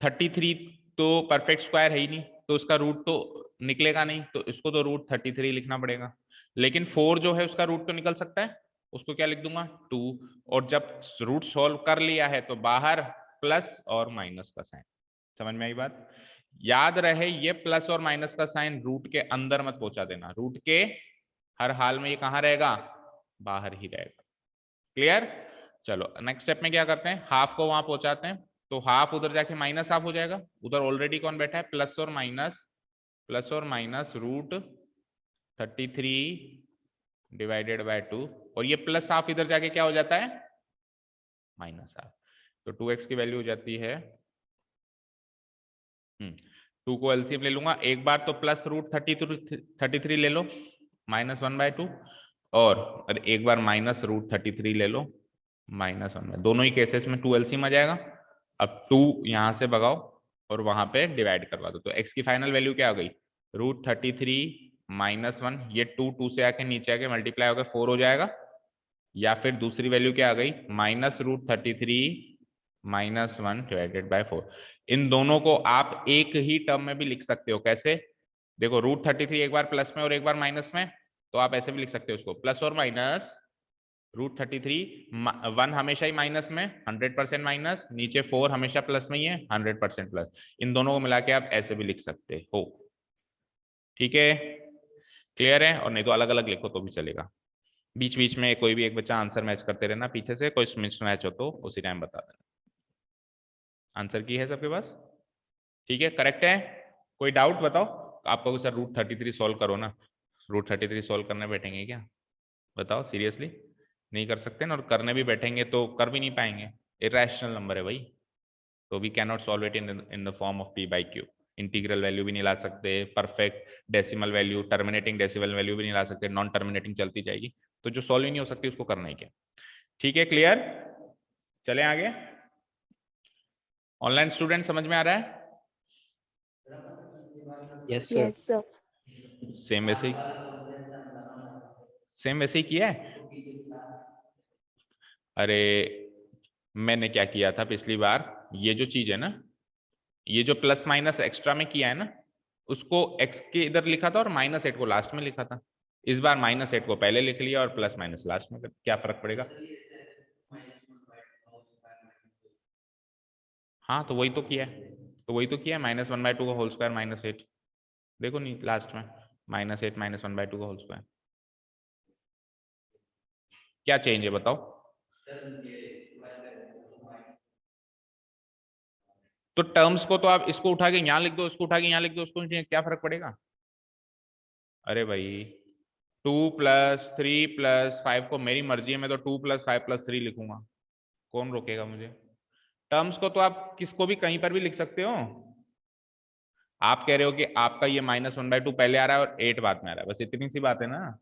33 तो परफेक्ट स्क्वायर है ही नहीं, तो उसका रूट तो निकलेगा नहीं, तो इसको तो रूट 33 लिखना पड़ेगा। लेकिन 4 जो है उसका रूट तो निकल सकता है, उसको क्या लिख दूंगा 2, और जब रूट सॉल्व कर लिया है तो बाहर प्लस और माइनस का साइन, समझ में आई बात। याद रहे ये प्लस और माइनस का साइन रूट के अंदर मत पहुंचा देना, रूट के हर हाल में ये कहां रहेगा, बाहर ही रहेगा, क्लियर। चलो नेक्स्ट स्टेप में क्या करते हैं, हाफ को वहां पहुंचाते हैं, तो हाफ उधर जाके माइनस हाफ हो जाएगा, उधर ऑलरेडी कौन बैठा है प्लस और माइनस रूट 33 डिवाइडेड बाय 2, और ये प्लस हाफ इधर जाके क्या हो जाता है माइनस हाफ, तो 2x की वैल्यू हो जाती है 2 को एलसीएम ले लूंगा, एक बार तो प्लस रूट 33 ले लो -1/2, और एक बार माइनस रूट 33 ले लो -1, दोनों ही केसेस में 2 एलसीएम आ जाएगा। अब 2 यहां से भगाओ और वहां पे डिवाइड करवा दो, तो x की फाइनल वैल्यू क्या हो गई रूट 33 -1, ये 2 से आके नीचे आके मल्टीप्लाई होकर 4 हो जाएगा, या फिर दूसरी वैल्यू क्या आ गई -√33 -1 डिवाइडेड बाय 4। इन दोनों को आप एक ही टर्म में भी लिख सकते हो, कैसे, देखो √33 एक बार प्लस में और एक बार माइनस में, तो आप ऐसे भी लिख सकते हो उसको, प्लस और माइनस √33, 1 हमेशा ही माइनस में 100% माइनस, नीचे 4 हमेशा प्लस में ही है 100% प्लस, इन दोनों को मिला के आप ऐसे भी लिख सकते हो, ठीक है, क्लियर है। और नहीं तो अलग अलग लिखो तो भी चलेगा, बीच बीच में कोई भी एक बच्चा आंसर मैच करते रहना, पीछे से कोई मिस मैच हो तो उसी टाइम बता देना। आंसर की है सबके पास, ठीक है, करेक्ट है, कोई डाउट बताओ। आप कहोगे सर √33 सॉल्व करो ना, √33 सॉल्व करने बैठेंगे क्या? बताओ सीरियसली, नहीं कर सकते ना, और करने भी बैठेंगे तो कर भी नहीं पाएंगे, इरेशनल नंबर है भाई। तो we can not solve it in the form of p/q। Integral value भी नहीं ला सकते, perfect decimal value, terminating decimal value भी नहीं ला सकते, नॉन टर्मिनेटिंग चलती जाएगी। तो जो सॉल्व ही नहीं हो सकती उसको करना ही क्या। ठीक है, क्लियर? चलें आगे। ऑनलाइन स्टूडेंट समझ में आ रहा है? Yes, sir. Yes, sir. Same वैसे ही, सेम वैसे ही किया है। अरे मैंने क्या किया था पिछली बार, ये जो चीज है ना, ये जो प्लस माइनस एक्स्ट्रा में किया है ना, उसको x के इधर लिखा था और -8 को लास्ट में लिखा था। इस बार -8 को पहले लिख लिया और प्लस माइनस लास्ट में, क्या फर्क पड़ेगा? हाँ तो वही तो किया है, तो वही तो किया है, -1/2 का होल स्क्वायर -8। देखो नहीं लास्ट में -8 -1/2 का होल स्क्वायर, क्या चेंज है बताओ? तो टर्म्स को तो आप इसको उठा के यहाँ लिख दो, इसको उठा के यहाँ लिख दो, उसको क्या फर्क पड़ेगा? अरे भाई 2 + 3 + 5 को मेरी मर्जी है, मैं तो 2 + 5 + 3 लिखूंगा, कौन रोकेगा मुझे? टर्म्स को तो आप किसको भी कहीं पर भी लिख सकते हो। आप कह रहे हो कि आपका ये -1/2 पहले आ रहा है और 8 बाद में आ रहा है, बस इतनी सी बात है ना।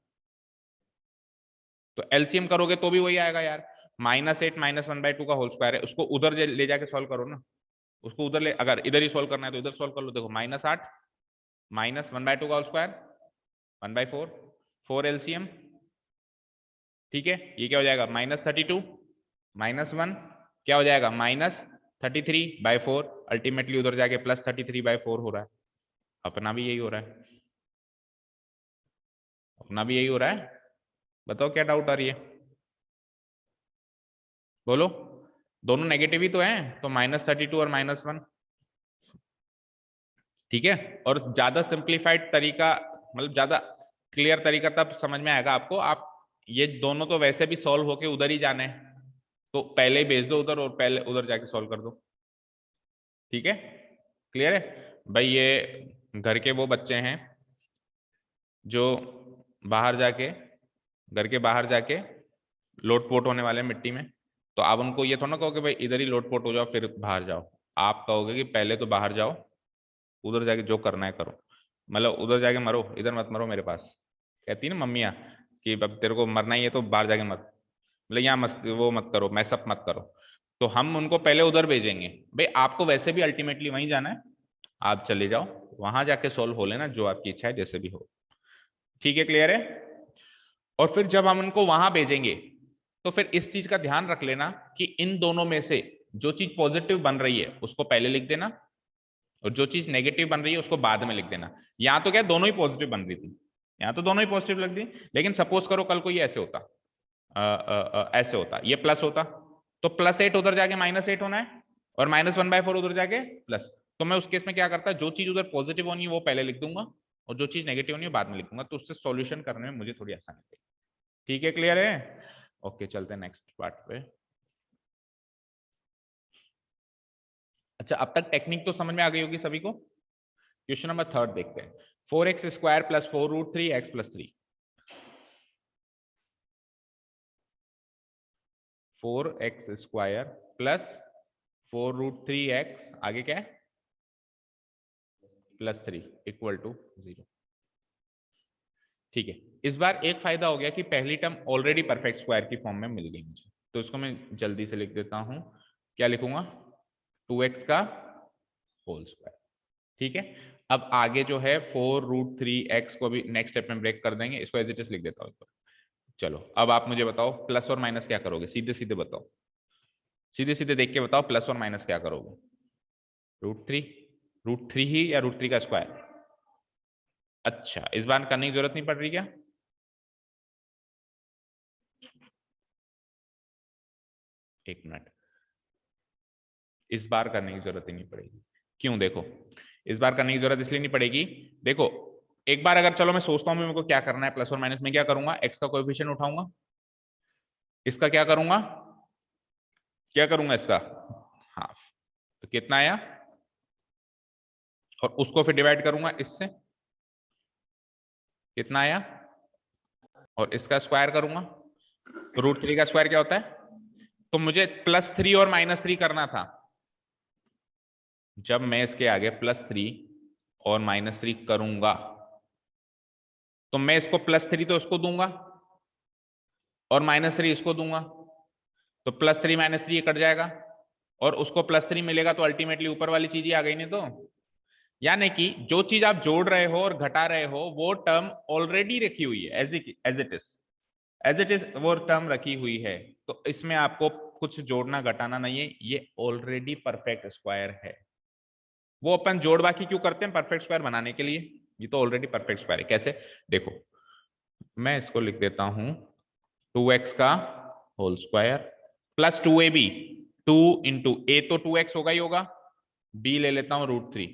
तो एलसीएम करोगे तो भी वही आएगा यार, -8 -1/2 का होल स्क्वायर है, उसको उधर ले जाके सॉल्व करो ना, उसको उधर ले, अगर इधर ही सॉल्व करना है तो इधर सॉल्व कर लो। देखो -8 -1/2 का होल स्क्वायर 1/4, 4 एलसीएम। ठीक है, ये क्या हो जाएगा -32 -1 क्या हो जाएगा -33/4, अल्टीमेटली उधर जाके +33/4 हो रहा है। अपना भी यही हो रहा है, अपना भी यही हो रहा है। बताओ क्या डाउट आ रही है, बोलो। दोनों नेगेटिव ही तो हैं, तो -32 और -1। ठीक है, और ज्यादा सिंप्लीफाइड तरीका, मतलब ज्यादा क्लियर तरीका तब समझ में आएगा आपको। आप ये दोनों तो वैसे भी सॉल्व होके उधर ही जाने हैं, तो पहले ही भेज दो उधर और पहले उधर जाके सॉल्व कर दो। ठीक है, क्लियर है भाई। ये घर के वो बच्चे हैं जो बाहर जाके, घर के बाहर जाके लोटपोट होने वाले मिट्टी में, तो आप उनको ये थोड़ा ना कहो कि भाई इधर ही लोटपोट हो जाओ फिर बाहर जाओ। आप कहोगे कि पहले तो बाहर जाओ, उधर जाके जो करना है करो, मतलब उधर जाके मरो, इधर मत मरो मेरे पास। कहती है ना मम्मियाँ कि अब तेरे को मरना ही है तो बाहर जाके मत, मतलब यहाँ मत वो मत करो, मैसअप मत करो। तो हम उनको पहले उधर भेजेंगे, भाई आपको वैसे भी अल्टीमेटली वहीं जाना है, आप चले जाओ वहां जाके सोल्व हो लेना, जो आपकी इच्छा है जैसे भी हो। ठीक है, क्लियर है? और फिर जब हम उनको वहां भेजेंगे तो फिर इस चीज का ध्यान रख लेना कि इन दोनों में से जो चीज पॉजिटिव बन रही है उसको पहले लिख देना, और जो चीज नेगेटिव बन रही है उसको बाद में लिख देना। यहाँ तो क्या दोनों ही पॉजिटिव बन रही थी, यहाँ तो दोनों ही पॉजिटिव लग दी, लेकिन सपोज करो कल को ये ऐसे होता, ऐसे होता, ये प्लस होता, तो +8 उधर जाके -8 होना है और -1/4 उधर जाके प्लस। तो मैं उस केस में क्या करता, जो चीज उधर पॉजिटिव होनी है वो पहले लिख दूंगा और जो चीज नेगेटिव होनी है बाद में लिख दूंगा, तो उससे सॉल्यूशन करने में मुझे थोड़ी आसानी होगी। ठीक है, क्लियर है? ओके, चलते हैं नेक्स्ट पार्ट पे। अच्छा, अब तक टेक्निक तो समझ में आ गई होगी सभी को। क्वेश्चन नंबर 3 देखते हैं। 4x² + 4√3x + 3। 4x² + 4√3x आगे क्या है +3 = 0। ठीक है, इस बार एक फायदा हो गया कि पहली टर्म ऑलरेडी परफेक्ट स्क्वायर की फॉर्म में मिल गई मुझे, तो इसको मैं जल्दी से लिख देता हूं। क्या लिखूंगा? 2x का होल स्क्वायर। ठीक है, अब आगे जो है 4√3x को भी नेक्स्ट स्टेप में ब्रेक कर देंगे, इसको एज इट इज लिख देता हूं। चलो अब आप मुझे बताओ प्लस और माइनस क्या करोगे, सीधे सीधे बताओ, सीधे सीधे देख के बताओ प्लस और माइनस क्या करोगे। √3, √3 ही या √3 का स्क्वायर? अच्छा, इस बार करने की जरूरत नहीं पड़ रही क्या? एक मिनट, इस बार करने की जरूरत ही नहीं पड़ेगी। क्यों? देखो, इस बार करने की जरूरत इसलिए नहीं पड़ेगी, देखो एक बार अगर, चलो मैं सोचता हूं मेरे को क्या करना है प्लस और माइनस में, क्या करूंगा, एक्स का कोएफिशिएंट उठाऊंगा, इसका क्या करूंगा, क्या करूंगा इसका हाफ, तो कितना आया और उसको फिर डिवाइड करूंगा इससे, कितना आया, और इसका स्क्वायर करूंगा। तो √3 का स्क्वायर क्या होता है? तो मुझे +3 और -3 करना था। जब मैं इसके आगे +3 और -3 करूंगा तो मैं इसको +3 तो इसको दूंगा और -3 इसको दूंगा, तो +3 -3 ये कट जाएगा और उसको +3 मिलेगा, तो अल्टीमेटली ऊपर वाली चीज ही आ गई नहीं। तो यानी कि जो चीज आप जोड़ रहे हो और घटा रहे हो वो टर्म ऑलरेडी रखी हुई है, एज इट इज वो टर्म रखी हुई है। तो इसमें आपको कुछ जोड़ना घटाना नहीं है, ये ऑलरेडी परफेक्ट स्क्वायर है। वो अपन जोड़ बाकी क्यों करते हैं? परफेक्ट स्क्वायर बनाने के लिए। ये तो ऑलरेडी परफेक्ट स्क्वायर है। कैसे? देखो, मैं इसको लिख देता हूं 2x का whole square plus 2ab, 2 into a तो 2x होगा ही होगा, b ले लेता हूं √3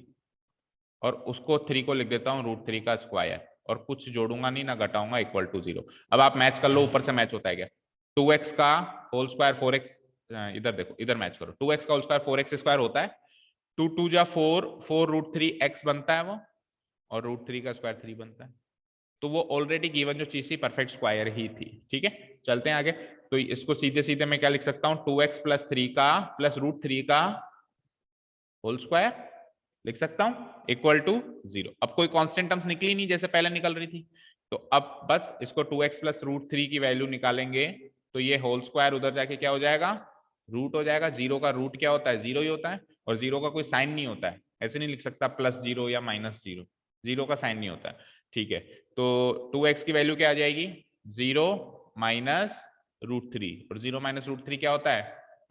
और उसको 3 को लिख देता हूं √3 का स्क्वायर, और कुछ जोड़ूंगा नहीं ना घटाऊंगा, इक्वल टू 0। अब आप मैच कर लो, ऊपर से मैच होता है क्या? 2x का होल स्क्वायर 4x, इधर देखो, इधर मैच करो, 2x का होल स्क्वायर 4x स्क्वायर होता है, 2 2 जा 4, 4 √3x बनता है वो, और √3 का स्क्वायर 3 बनता है। तो वो ऑलरेडी गिवन जो चीज थी परफेक्ट स्क्वायर ही थी। ठीक है, चलते हैं आगे। तो इसको सीधे सीधे मैं क्या लिख सकता हूं? 2x + 3 का प्लस √3 का होल स्क्वायर लिख सकता हूं, इक्वल टू 0। अब कोई कांस्टेंट टर्म्स निकली नहीं जैसे पहले निकल रही थी, तो अब बस इसको 2x + √3 की वैल्यू निकालेंगे, तो ये होल स्क्वायर उधर जाके क्या हो जाएगा? रूट हो जाएगा। 0 का रूट क्या होता है? 0 ही होता है, और 0 का कोई साइन नहीं होता है, ऐसे नहीं लिख सकता +0 या -0, 0 का साइन नहीं होता है। ठीक है, तो 2x की वैल्यू क्या आ जाएगी? 0 माइनस √3, और 0 माइनस √3 क्या होता है?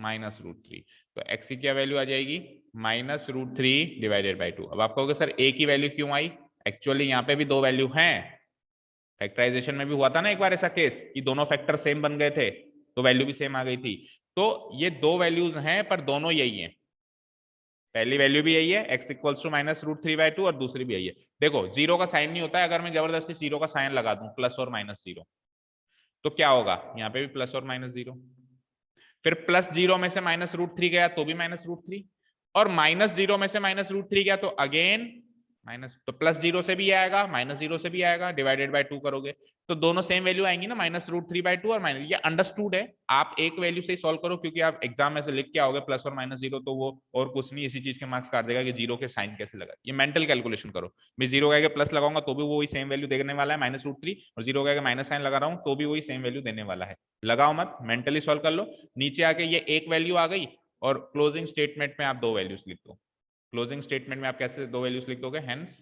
-√3। तो x की क्या वैल्यू आ जाएगी? -√3 डिवाइडेड बाई 2। अब आप कहोगे सर a की वैल्यू क्यों आई? एक्चुअली यहाँ पे भी दो वैल्यू हैं, फैक्टराइजेशन में भी हुआ था ना एक बार ऐसा केस कि दोनों फैक्टर सेम बन गए थे तो वैल्यू भी सेम आ गई थी। तो ये दो वैल्यूज हैं पर दोनों यही हैं, पहली वैल्यू भी यही है x इक्वल्स टू -√3/2 और दूसरी भी यही है। देखो 0 का साइन नहीं होता है, अगर मैं जबरदस्ती 0 का साइन लगा दूं प्लस और -0 तो क्या होगा? यहाँ पे भी प्लस और -0, फिर +0 में से -√3 गया तो भी -√3, और -0 में से -√3 गया तो अगेन माइनस, तो +0 से भी आएगा -0 से भी आएगा, डिवाइडेड बाय 2 करोगे तो दोनों सेम वैल्यू आएंगी ना, -√3/2 और माइनस। ये अंडरस्टूड है, आप एक वैल्यू से ही सॉल्व करो, क्योंकि आप एग्जाम में से लिख के आओगे प्लस और -0 तो वो और कुछ नहीं इसी चीज के मार्क्स काट देगा कि 0 के साइन कैसे लगा। ये मेंटल कैलकुलेशन करो। मैं 0 का प्लस लगाऊंगा तो भी वो वही सेम वैल्यू देने वाला है -√3, और 0 का माइनस साइन लगा रहा हूं तो भी वही सेम वैल्यू देने वाला है। लगाओ मत, मेंटली सॉल्व कर लो। नीचे आके ये एक वैल्यू आ गई, और क्लोजिंग स्टेटमेंट में आप दो वैल्यूज लिख दो। क्लोजिंग स्टेटमेंट में आप कैसे दो वैल्यूज लिख दोगे? Hence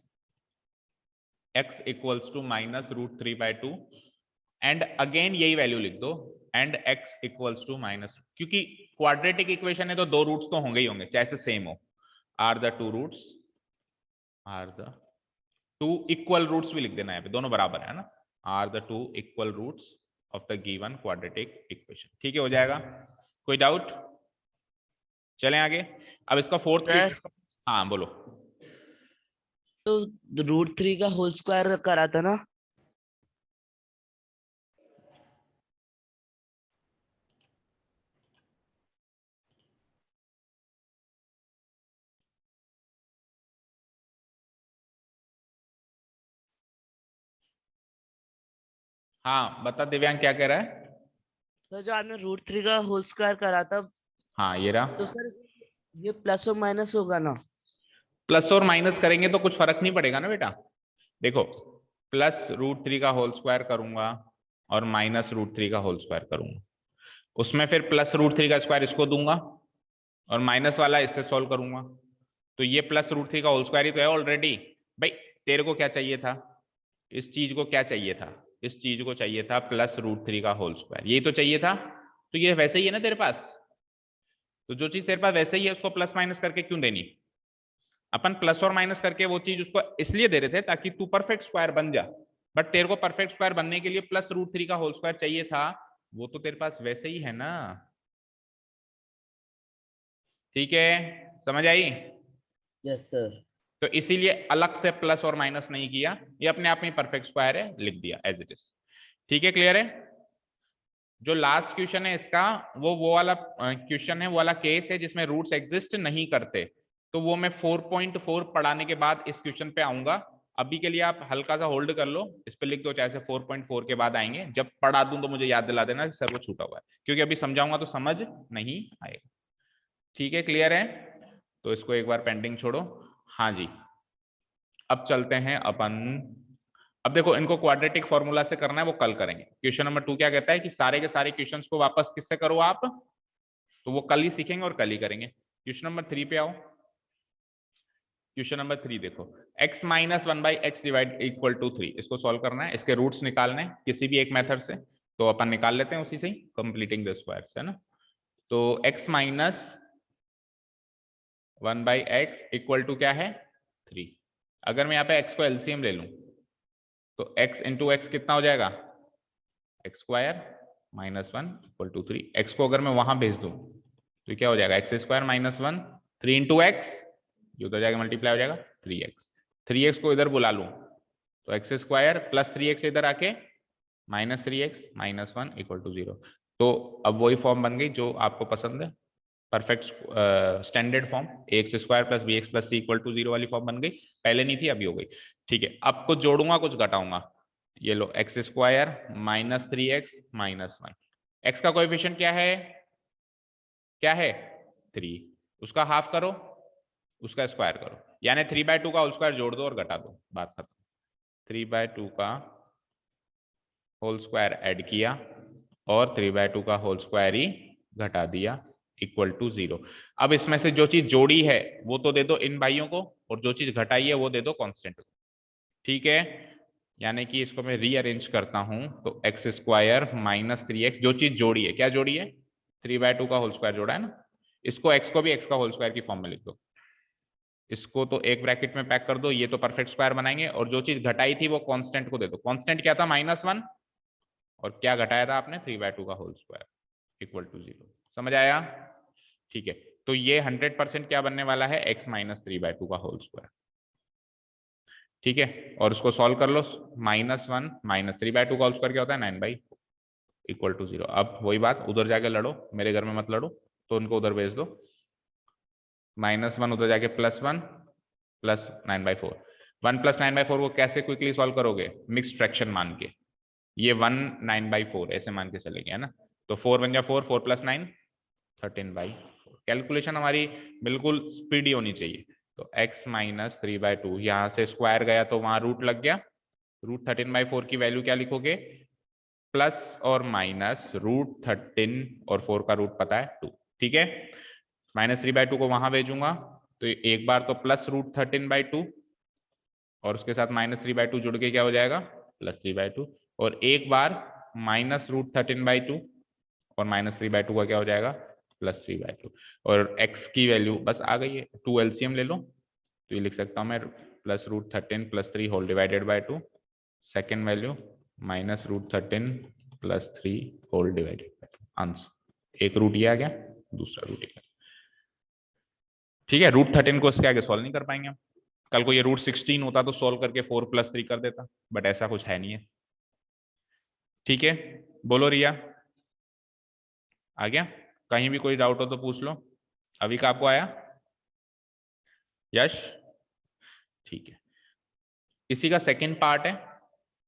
x equals to -√3/2 and again यही वैल्यू लिख दो, and x equals to minus, क्योंकि क्वाड्रेटिक इक्वेशन है तो दो रूट्स तो होंगे ही होंगे चाहे से सेम हो। Are the two roots, are the two equal roots भी लिख देना है, दोनों बराबर है ना, are the two equal roots of the given quadratic equation. ठीक है, हो जाएगा। कोई डाउट? चलें आगे। अब इसका फोर्थ, हाँ बोलो। तो √3 का होल स्क्वायर करा था ना? हाँ बता दिव्यांग, क्या कह रहा है? तो जो आपने √3 का होल स्क्वायर करा था, हाँ ये रहा। तो सर ये प्लस और माइनस होगा ना? प्लस और माइनस करेंगे तो कुछ फर्क नहीं पड़ेगा ना बेटा। देखो, +√3 का होल स्क्वायर करूंगा और -√3 का होल स्क्वायर करूंगा, उसमें फिर +√3 का स्क्वायर इसको दूंगा और माइनस वाला इससे सॉल्व करूंगा, तो ये +√3 का होल स्क्वायर ही तो है ऑलरेडी। भाई तेरे को क्या चाहिए था? इस चीज को क्या चाहिए था? इस चीज को चाहिए था +√3 का होल स्क्वायर, यही तो चाहिए था। तो ये वैसे ही है ना तेरे पास, तो जो चीज तेरे पास वैसे ही है उसको प्लस माइनस करके क्यों देनी? अपन प्लस और माइनस करके वो चीज उसको इसलिए दे रहे थे ताकि तू परफेक्ट स्क्वायर बन जा, बट तेरे को परफेक्ट स्क्वायर बनने के लिए +√3 का होल स्क्वायर चाहिए था, वो तो तेरे पास वैसे ही है ना। ठीक है, समझ आई? Yes sir. तो इसीलिए अलग से प्लस और माइनस नहीं किया, ये अपने आप में परफेक्ट स्क्वायर है, लिख दिया एज इट इज। ठीक है, क्लियर है? जो लास्ट क्वेश्चन है इसका, वो वाला क्वेश्चन है, वो वाला केस है जिसमें रूट्स एग्जिस्ट नहीं करते। तो वो मैं 4.4 पढ़ाने के बाद इस क्वेश्चन पे आऊंगा। अभी के लिए आप हल्का सा होल्ड कर लो, इस पे लिख दो, चाहे से 4.4 के बाद आएंगे। जब पढ़ा दूं तो मुझे याद दिला देना सर वो छूटा हुआ है, क्योंकि अभी समझाऊंगा तो समझ नहीं आएगा। ठीक है, क्लियर है? तो इसको एक बार पेंडिंग छोड़ो। हाँ जी, अब चलते हैं अपन। अब देखो, इनको क्वाड्रेटिक फॉर्मूला से करना है, वो कल करेंगे। क्वेश्चन नंबर 2 क्या कहता है कि सारे के सारे क्वेश्चंस को वापस किससे करो आप, तो वो कल ही सीखेंगे और कल ही करेंगे। क्वेश्चन नंबर 3 पे आओ। क्वेश्चन नंबर 3 देखो, x minus 1/x divide equal to 3, इसको सॉल्व करना है, इसके रूट्स निकालने हैं किसी भी एक मेथड से। तो अपन निकाल लेते हैं उसी से ही, कंप्लीटिंग द स्क्वायर्स, है ना। तो x minus 1/x equal to क्या है, 3। अगर मैं यहाँ पे x को एलसीएम ले लूं तो x इंटू एक्स कितना हो जाएगा, X square minus 1 equal to 3। x को अगर मैं वहां भेज दूं तो क्या हो जाएगा, X square minus 1, 3 into x, ये उधर जाएगा मल्टीप्लाई हो जाएगा 3x। 3x को इधर बुला लूं तो एक्स स्क्वायर प्लस 3x इधर आके minus 3x minus 1 equal to 0। तो अब वही फॉर्म बन गई जो आपको पसंद है, perfect standard form, X square plus B X plus C equal to 0 वाली फॉर्म बन गई। पहले नहीं थी, अभी हो गई। ठीक है, अब कुछ जोड़ूंगा कुछ घटाऊंगा। ये लो, x square minus 3x minus 1, x का कोएफिशिएंट क्या है, क्या है 3, उसका हाफ करो, उसका स्क्वायर करो, यानी 3/2 का होल स्क्वायर जोड़ दो और घटा दो, बात खत्म। 3/2 का होल स्क्वायर ऐड किया और 3/2 का होल स्क्वायर ही घटा दिया इक्वल टू 0। अब इसमें से जो चीज जोड़ी है वो तो दे दो इन भाइयों को, और जो चीज घटाई है वो दे दो कांस्टेंट को। ठीक है, यानी कि इसको मैं रीअरेंज करता हूं तो एक्स स्क्वायर माइनस 3x, जो चीज जोड़ी है, क्या जोड़ी है, 3/2 का होल स्क्वायर जोड़ा है ना, इसको एक्स को भी एक्स का होल स्क्वायर की फॉर्म में लिख दो। इसको तो एक ब्रैकेट में पैक कर दो, ये तो परफेक्ट स्क्वायर बनाएंगे, और जो चीज घटाई थी वो कांस्टेंट को दे दो। कांस्टेंट क्या था, -1, और क्या घटाया था आपने, 3/2 का होल स्क्वायर इक्वल टू 0। समझ आया? ठीक है, तो ये 100% क्या बनने वाला है, x माइनस 3/2 का होल स्क्वायर। ठीक है, और उसको सॉल्व कर लो, -1 माइनस 3/2 का होल स्क्वायर क्या होता है, 9/4 इक्वल टू 0। अब वही बात, उधर जाके लड़ो, मेरे घर में मत लड़ो, तो उनको उधर भेज दो। -1 उधर जाके +1 प्लस 9/4, 1 प्लस 9/4 को कैसे क्विकली सॉल्व करोगे, मिक्स फ्रैक्शन मान के, ये 1 9/4 ऐसे मान के चलेंगे, है ना। तो 4 बन गया 4, 4 प्लस 9 13/4। कैलकुलेशन हमारी बिल्कुल स्पीडी होनी चाहिए। तो x माइनस 3/2, यहाँ से स्क्वायर गया तो वहां रूट लग गया, रूट 13/4 की वैल्यू क्या लिखोगे, प्लस और माइनस रूट 13, और 4 का रूट पता है 2। ठीक है, -3/2 को वहां भेजूंगा तो एक बार तो प्लस रूट 13/2, और उसके साथ -3/2 जुड़ के क्या हो जाएगा, +3/2, और एक बार माइनस रूट 13/2, और -3/2 का क्या हो जाएगा, +3/2, और x की वैल्यू बस आ गई है। 2 एलसीएम ले लो तो ये लिख सकता हूँ मैं, +√13 + 3 whole divided by 2, second value -√13 + 3 whole divided by 2, answer. एक रूट ये आ गया, दूसरा रूट ये। ठीक है, √13 को इसके आगे सॉल्व नहीं कर पाएंगे हम। कल को ये √16 होता तो सॉल्व करके 4 + 3 कर देता, बट ऐसा कुछ है नहीं है। ठीक है, बोलो रिया, आ गया? कहीं भी कोई डाउट हो तो पूछ लो। अभी का आपको आया, यश? ठीक है, इसी का सेकंड पार्ट है,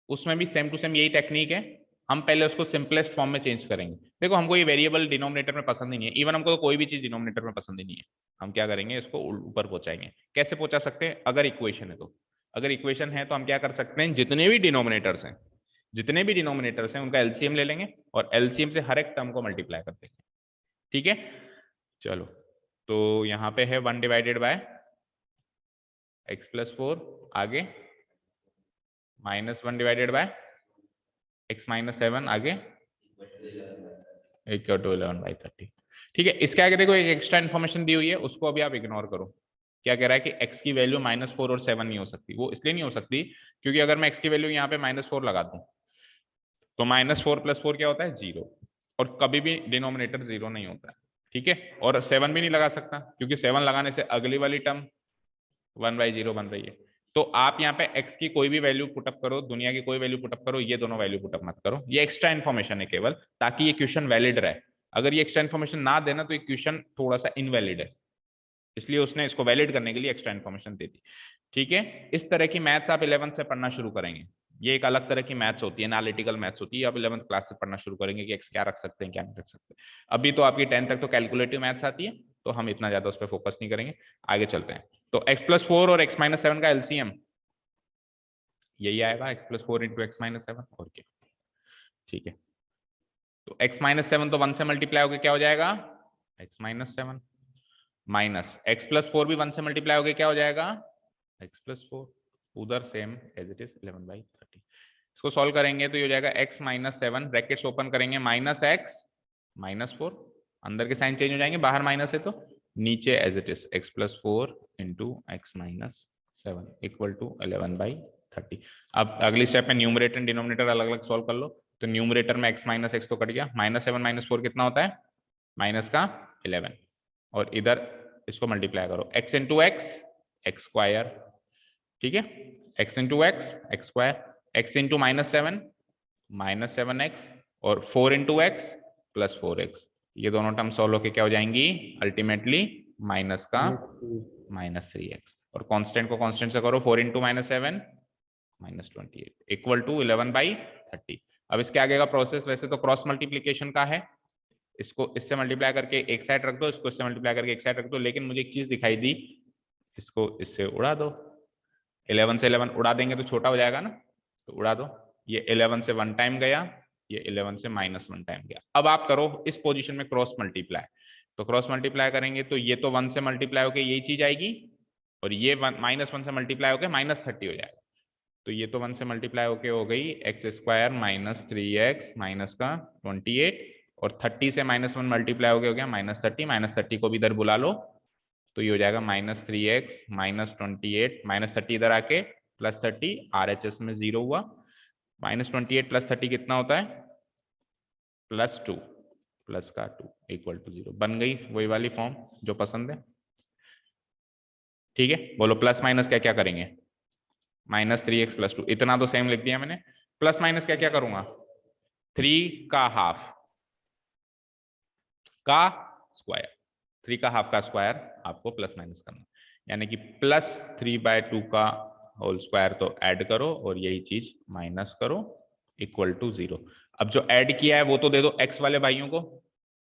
उसमें भी सेम टू सेम यही टेक्निक है। हम पहले उसको सिंपलेस्ट फॉर्म में चेंज करेंगे। देखो, हमको ये वेरिएबल डिनोमिनेटर में पसंद ही नहीं है, इवन हमको तो कोई भी चीज डिनोमिनेटर में पसंद ही नहीं है। हम क्या करेंगे, इसको ऊपर पहुंचाएंगे। कैसे पहुंचा सकते हैं, अगर इक्वेशन है तो। अगर इक्वेशन है तो हम क्या कर सकते हैं, जितने भी डिनोमिनेटर्स हैं उनका एलसीएम ले लेंगे, और एलसीएम से हर एक टर्म को मल्टीप्लाई कर देंगे। ठीक है, चलो, तो यहाँ पे है 1 डिवाइडेड बाय x + 4, आगे -1 डिवाइडेड बाय x - 7, आगे इक्वल टू 11/30। ठीक है, इसके आगे देखो एक एक्स्ट्रा इन्फॉर्मेशन दी हुई है, उसको अभी आप इग्नोर करो। क्या कह रहा है कि x की वैल्यू -4 और 7 नहीं हो सकती। वो इसलिए नहीं हो सकती क्योंकि अगर मैं x की वैल्यू यहाँ पे -4 लगा दूं तो -4 + 4 क्या होता है, 0, और कभी भी डिनोमिनेटर 0 नहीं होता है। ठीक है, और 7 भी नहीं लगा सकता क्योंकि 7 लगाने से अगली वाली टर्म 1/0 बन रही है। तो आप यहाँ पे x की कोई भी वैल्यू पुटअप करो, दुनिया की कोई वैल्यू पुटअप करो, ये दोनों वैल्यू पुटअप मत करो। ये एक्स्ट्रा इन्फॉर्मेशन है केवल, ताकि ये क्वेश्चन वैलिड रहे। अगर ये एक्स्ट्रा इन्फॉर्मेशन ना देना तो ये क्वेश्चन थोड़ा सा इनवैलिड है। इसलिए उसने इसको वैलिड करने के लिए एक्स्ट्रा इन्फॉर्मेशन दे दी। ठीक है, इस तरह की मैथ्स आप 11th से पढ़ना शुरू करेंगे। ये एक अलग तरह की मैथ्स होती है, एनालिटिकल मैथ्स होती है। आप 11th क्लास से पढ़ना शुरू करेंगे कि एक्स क्या रख सकते हैं, क्या नहीं रख सकते। अभी तो आपकी 10th तक तो कैलकुलेटिव मैथ्स आती है, तो हम इतना ज्यादा उस पर फोकस नहीं करेंगे, आगे चलते हैं। तो x+4 और x-7 का एलसीएम यही आएगा, x+4 इंटू x-7 और क्या। ठीक है, तो x-7 तो 1 से मल्टीप्लाई होकर क्या हो जाएगा, x-7 माइनस x+4 भी 1 से मल्टीप्लाई होकर क्या हो जाएगा, x+4, उधर सेम एज इट इज 11/30। इसको सॉल्व करेंगे तो ये हो जाएगा x-7, ब्रैकेट्स ओपन करेंगे, -x-4, अंदर के साइन चेंज हो जाएंगे, बाहर माइनस है तो नीचे as it is x+4 into x-7 equal to 11/30। अब अगली स्टेप में न्यूमरेटर एंड डिनोमिनेटर अलग अलग सॉल्व कर लो। तो न्यूमरेटर में x-x तो कट गया, -7 - 4 कितना होता है, माइनस का 11, और इधर इसको मल्टीप्लाई करो, x इंटू x स्क्वायर, ठीक है, x into x square, x into -7 -7x, और 4 इंटू x प्लस 4x। ये दोनों टर्म सॉल्व होके क्या हो जाएंगी, अल्टीमेटली माइनस का -3x, और कांस्टेंट को कांस्टेंट से करो, 4 इंटू -7 -28 इक्वल टू 11/30। अब इसके आगे का प्रोसेस वैसे तो क्रॉस मल्टीप्लीकेशन का है, इसको इससे मल्टीप्लाई करके एक साइड रख दो, इसको इससे मल्टीप्लाई करके एक साइड रख दो, लेकिन मुझे एक चीज दिखाई दी, इसको इससे उड़ा दो, 11 से 11 उड़ा देंगे तो छोटा हो जाएगा ना, तो उड़ा दो। ये 11 से 1 टाइम गया, ये 11 से -1 टाइम गया। अब आप करो इस पोजीशन में क्रॉस मल्टीप्लाई, तो क्रॉस मल्टीप्लाई करेंगे तो ये तो 1 से मल्टीप्लाई होकर यही चीज आएगी, और ये -1 से मल्टीप्लाई होकर -30 हो जाएगा। तो ये तो 1 से मल्टीप्लाई होके हो गई x² - 3x माइनस का 28, और 30 से -1 मल्टीप्लाई हो गया -30, -30 को भी इधर बुला लो, तो ये हो जाएगा -3x - 28, -30 इधर आके +30, RHS में 0 हुआ, -28 + 30 कितना होता है, +2, प्लस का 2 इक्वल टू 0। बन गई वही वाली फॉर्म जो पसंद है। ठीक है, बोलो प्लस माइनस क्या क्या करेंगे, -3x + 2, इतना तो सेम लिख दिया मैंने, प्लस माइनस क्या क्या करूंगा, 3 का हाफ का स्क्वायर, 3 का हाफ का स्क्वायर आपको प्लस माइनस करना, यानी कि +3/2 का होल स्क्वायर तो ऐड करो, और यही चीज माइनस करो इक्वल टू 0। अब जो ऐड किया है वो तो दे दो एक्स वाले भाइयों को,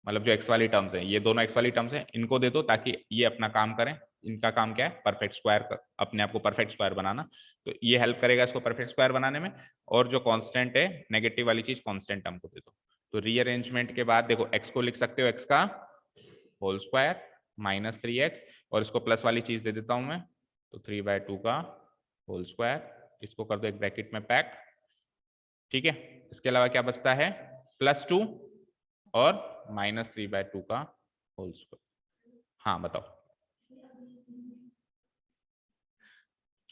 मतलब जो एक्स वाली टर्म्स हैं, ये दोनों एक्स वाली टर्म्स हैं, इनको दे दो ताकि ये अपना काम करें। इनका काम क्या है, परफेक्ट स्क्वायर, अपने आप को परफेक्ट स्क्वायर बनाना, तो ये हेल्प करेगा इसको परफेक्ट स्क्वायर बनाने में। और जो कांस्टेंट है नेगेटिव वाली चीज, कांस्टेंट टर्म को दे दो। तो रीअरेंजमेंट के बाद देखो, एक्स को लिख सकते हो एक्स का होल स्क्वायर -3x, और इसको प्लस वाली चीज दे देता हूं मैं, तो 3/2 का होल स्क्वायर, इसको कर दो एक ब्रैकेट में पैक। ठीक है, इसके अलावा क्या बचता है, +2 और -3/2 का होल स्क्वायर। हाँ बताओ,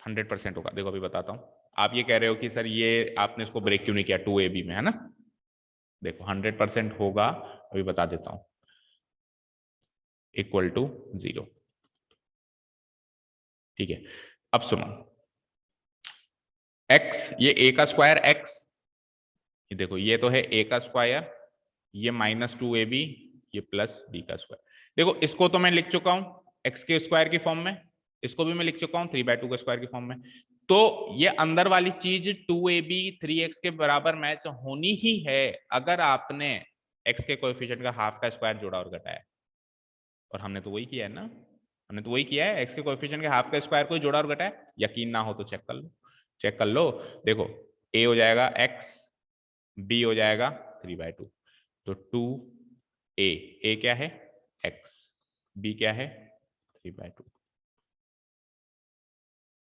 100% होगा। देखो अभी बताता हूँ, आप ये कह रहे हो कि सर ये आपने इसको ब्रेक क्यों नहीं किया 2ab में, है ना। देखो 100% होगा, अभी बता देता हूँ, इक्वल टू 0। ठीक है, अब सुनो, x, ये a का स्क्वायर x, ये देखो ये तो है a का स्क्वायर, ये -2ab, ये +b का स्क्वायर। देखो इसको तो मैं लिख चुका हूं x के स्क्वायर की फॉर्म में, इसको भी मैं लिख चुका हूं 3/2 के स्क्वायर की फॉर्म में। तो ये अंदर वाली चीज 2ab 3x के बराबर मैच होनी ही है अगर आपने x के कोएफिशिएंट का हाफ का स्क्वायर जोड़ा और घटाया, और हमने तो वही किया है ना, हमने तो वही किया है, x के कोएफिशिएंट के हाफ का स्क्वायर को जोड़ा और घटाया। यकीन ना हो तो चेक कर लो, चेक कर लो। देखो a हो जाएगा x, b हो जाएगा 3/2, तो 2a, a क्या है x, b क्या है 3/2।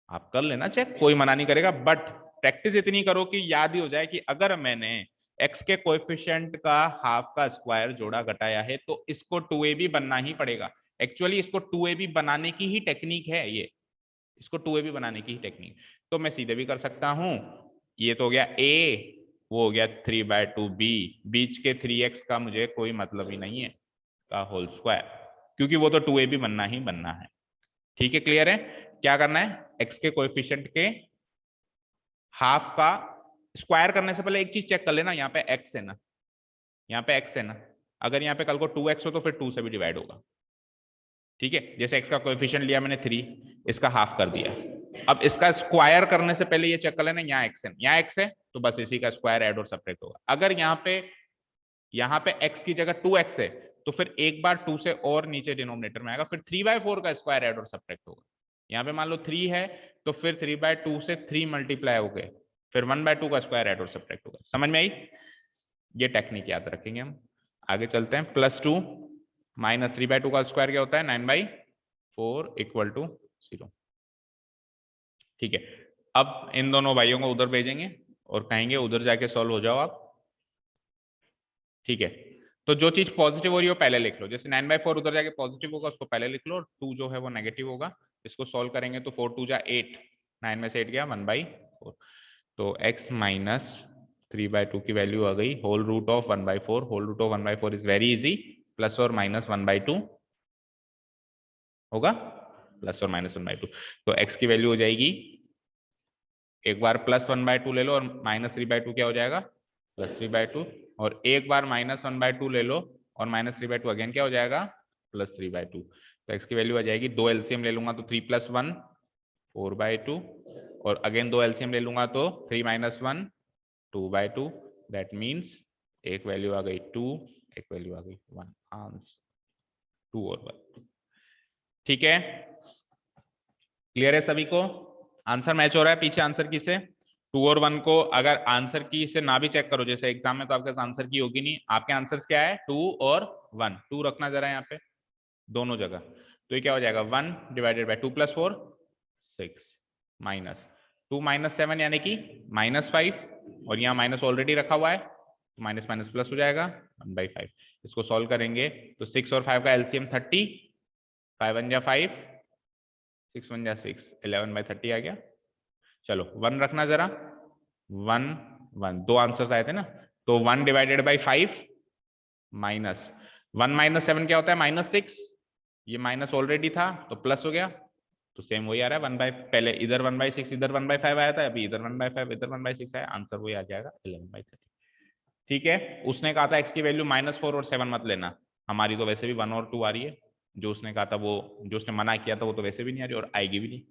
आप कर लेना चेक, कोई मना नहीं करेगा, बट प्रैक्टिस इतनी करो कि याद ही हो जाए कि अगर मैंने x के कोएफिशिएंट का हाफ का स्क्वायर जोड़ा घटाया है तो इसको 2ab बनना ही पड़ेगा। एक्चुअली इसको 2ab बनाने की ही टेक्निक है ये, इसको 2ab बनाने की ही टेक्निक। तो मैं सीधे भी कर सकता हूं, ये तो हो गया a, वो हो गया 3/2b, बीच के 3x का मुझे कोई मतलब ही नहीं है का होल स्क्वायर, क्योंकि वो तो 2ab बनना ही बनना है। ठीक है, क्लियर है। क्या करना है, x के कोएफिशिएंट के हाफ का स्क्वायर करने से पहले एक चीज चेक कर लेना, यहाँ पे x है ना, यहाँ पे x है ना, अगर यहाँ पे कल को 2x हो तो फिर 2 से भी डिवाइड होगा। ठीक है, जैसे x का कोएफिशिएंट लिया मैंने 3, इसका हाफ कर दिया। अब इसका स्क्वायर करने से पहले ये चेक कर लेना, यहाँ x है, यहाँ x है, तो बस इसी का स्क्वायर ऐड और सब्ट्रैक्ट होगा। अगर यहाँ पे x की जगह 2x है, तो फिर एक बार 2 से और नीचे डिनोमिनेटर में आएगा, फिर 3/4 का स्क्वायर ऐड और सब्ट्रैक्ट होगा। यहाँ पे मान लो 3 है, तो फिर 3/2 से 3 मल्टीप्लाई हो गए, फिर 1/2 का स्क्वायर ऐड और सब्ट्रैक्ट होगा। समझ में आई? ये टेक्निक याद रखेंगे हम। आगे चलते हैं। +2 - 3/2 का स्क्वायर क्या होता है? 9/4 = 0। ठीक है, अब इन दोनों भाइयों को उधर भेजेंगे और कहेंगे उधर जाके सॉल्व हो जाओ आप। ठीक है, तो जो चीज पॉजिटिव हो रही है वो पहले लिख लो। जैसे 9/4 उधर जाके पॉजिटिव होगा, उसको पहले लिख लो, और 2 जो है वो नेगेटिव होगा। इसको सॉल्व करेंगे तो 4 2 जा 8, 9 में से 8 गया 1/4। तो x - 3/2 की वैल्यू आ गई whole root of 1/4। Whole root of 1/4 is very easy, plus और माइनस 1/2 होगा, प्लस और माइनस 1/2। तो x की वैल्यू हो जाएगी, एक बार प्लस 1/2 ले लो और माइनस 3/2 क्या हो जाएगा? +3/2। और एक बार माइनस 1/2 ले लो और माइनस 3/2 अगेन क्या हो जाएगा? +3/2। तो x की वैल्यू आ जाएगी, 2 एलसीएम ले लूंगा तो 3 + 1 4/2, और अगेन 2 एलसीएम ले लूंगा तो 3 - 1 2/2। दैट मीन्स एक वैल्यू आ गई 2, एक वैल्यू आ गई 1, आंसर 2 और 1। ठीक है, क्लियर है सभी को? आंसर मैच हो रहा है पीछे आंसर की से? 2 और 1 को अगर आंसर की से ना भी चेक करो, जैसे एग्जाम में तो आपके पास आंसर की होगी नहीं, आपके आंसर्स क्या है? 2 और 1। 2 रखना जरा यहाँ पे दोनों जगह, तो ये क्या हो जाएगा? 1 / 2 + 4 6 माइनस 2 - 7 यानी कि -5, और यहाँ माइनस ऑलरेडी रखा हुआ है, तो माइनस माइनस प्लस हो जाएगा 1/5। इसको सॉल्व करेंगे तो 6 और 5 का एलसीएम 30, 5 1 जा 5, 6 1 जा 6, 11/30 आ गया। चलो 1 रखना जरा, 1 1, 2 आंसर्स आए थे ना, तो 1 / 5 माइनस 1 - 7 क्या होता है? -6, ये माइनस ऑलरेडी था तो प्लस हो गया, तो सेम वही आ रहा है। पहले इधर 1/6, इधर 1/5 आया था, अभी इधर 1/5 इधर 1/6 आया, आंसर वही आ जाएगा 11/30। ठीक है, उसने कहा था x की वैल्यू -4 और 7 मत लेना, हमारी तो वैसे भी 1 और 2 आ रही है। जो उसने कहा था वो, जो उसने मना किया था वो तो वैसे भी नहीं आ रही और आएगी भी नहीं।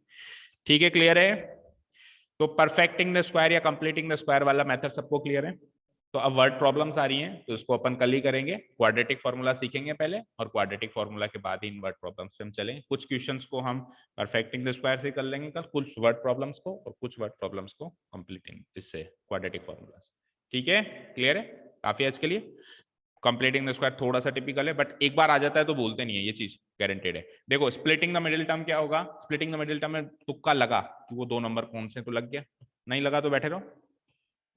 ठीक है, क्लियर है? तो परफेक्टिंग द स्क्वायर या कंप्लीटिंग द स्क्वायर वाला मेथड सबको क्लियर है? तो अब वर्ड प्रॉब्लम्स आ रही हैं, तो इसको अपन कल ही करेंगे। क्वाड्रेटिक फॉर्मूला सीखेंगे पहले, और क्वाड्रेटिक फॉर्मूला के बाद ही इन वर्ड प्रॉब्लम्स पे हम चलेंगे। कुछ क्वेश्चंस को हम परफेक्टिंग द स्क्वायर से कर लेंगे कल, कुछ वर्ड प्रॉब्लम्स को, और कुछ वर्ड प्रॉब्लम्स को कंप्लीटिंग इससे क्वाड्रेटिक फॉर्मूला से। ठीक है, क्लियर है? काफी आज के लिए। कंप्लीटिंग द स्क्वायर थोड़ा सा टिपिकल है, बट एक बार आ जाता है तो भूलते नहीं है, ये चीज गारंटेड है। देखो स्प्लिटिंग द मिडिल टर्म क्या होगा? स्प्लिटिंग द मिडिल टर्म में तुक्का लगा कि वो 2 नंबर कौन से, तो लग गया, नहीं लगा तो बैठे रहो,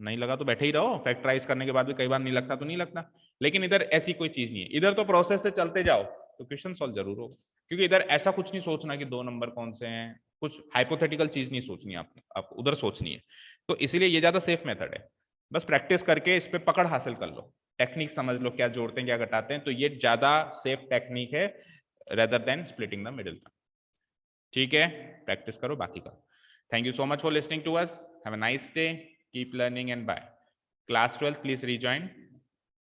नहीं लगा तो बैठे ही रहो। फैक्टराइज करने के बाद भी कई बार नहीं लगता तो नहीं लगता, लेकिन इधर ऐसी कोई चीज नहीं है, इधर तो प्रोसेस से चलते जाओ तो क्वेश्चन सॉल्व जरूर होगा। क्योंकि इधर ऐसा कुछ नहीं सोचना कि 2 नंबर कौन से हैं, कुछ हाइपोथेटिकल चीज नहीं सोचनी आपने, आपको उधर सोचनी है। तो इसीलिए ये ज्यादा सेफ मेथड है। बस प्रैक्टिस करके इस पे पकड़ हासिल कर लो, टेक्निक समझ लो, क्या जोड़ते हैं क्या घटाते हैं, तो ये ज्यादा सेफ टेक्निक है rather than splitting the middle term. ठीक है, प्रैक्टिस करो बाकी का। Thank you so much for listening to us, have a nice day, keep learning, and bye. Class 12 please rejoin.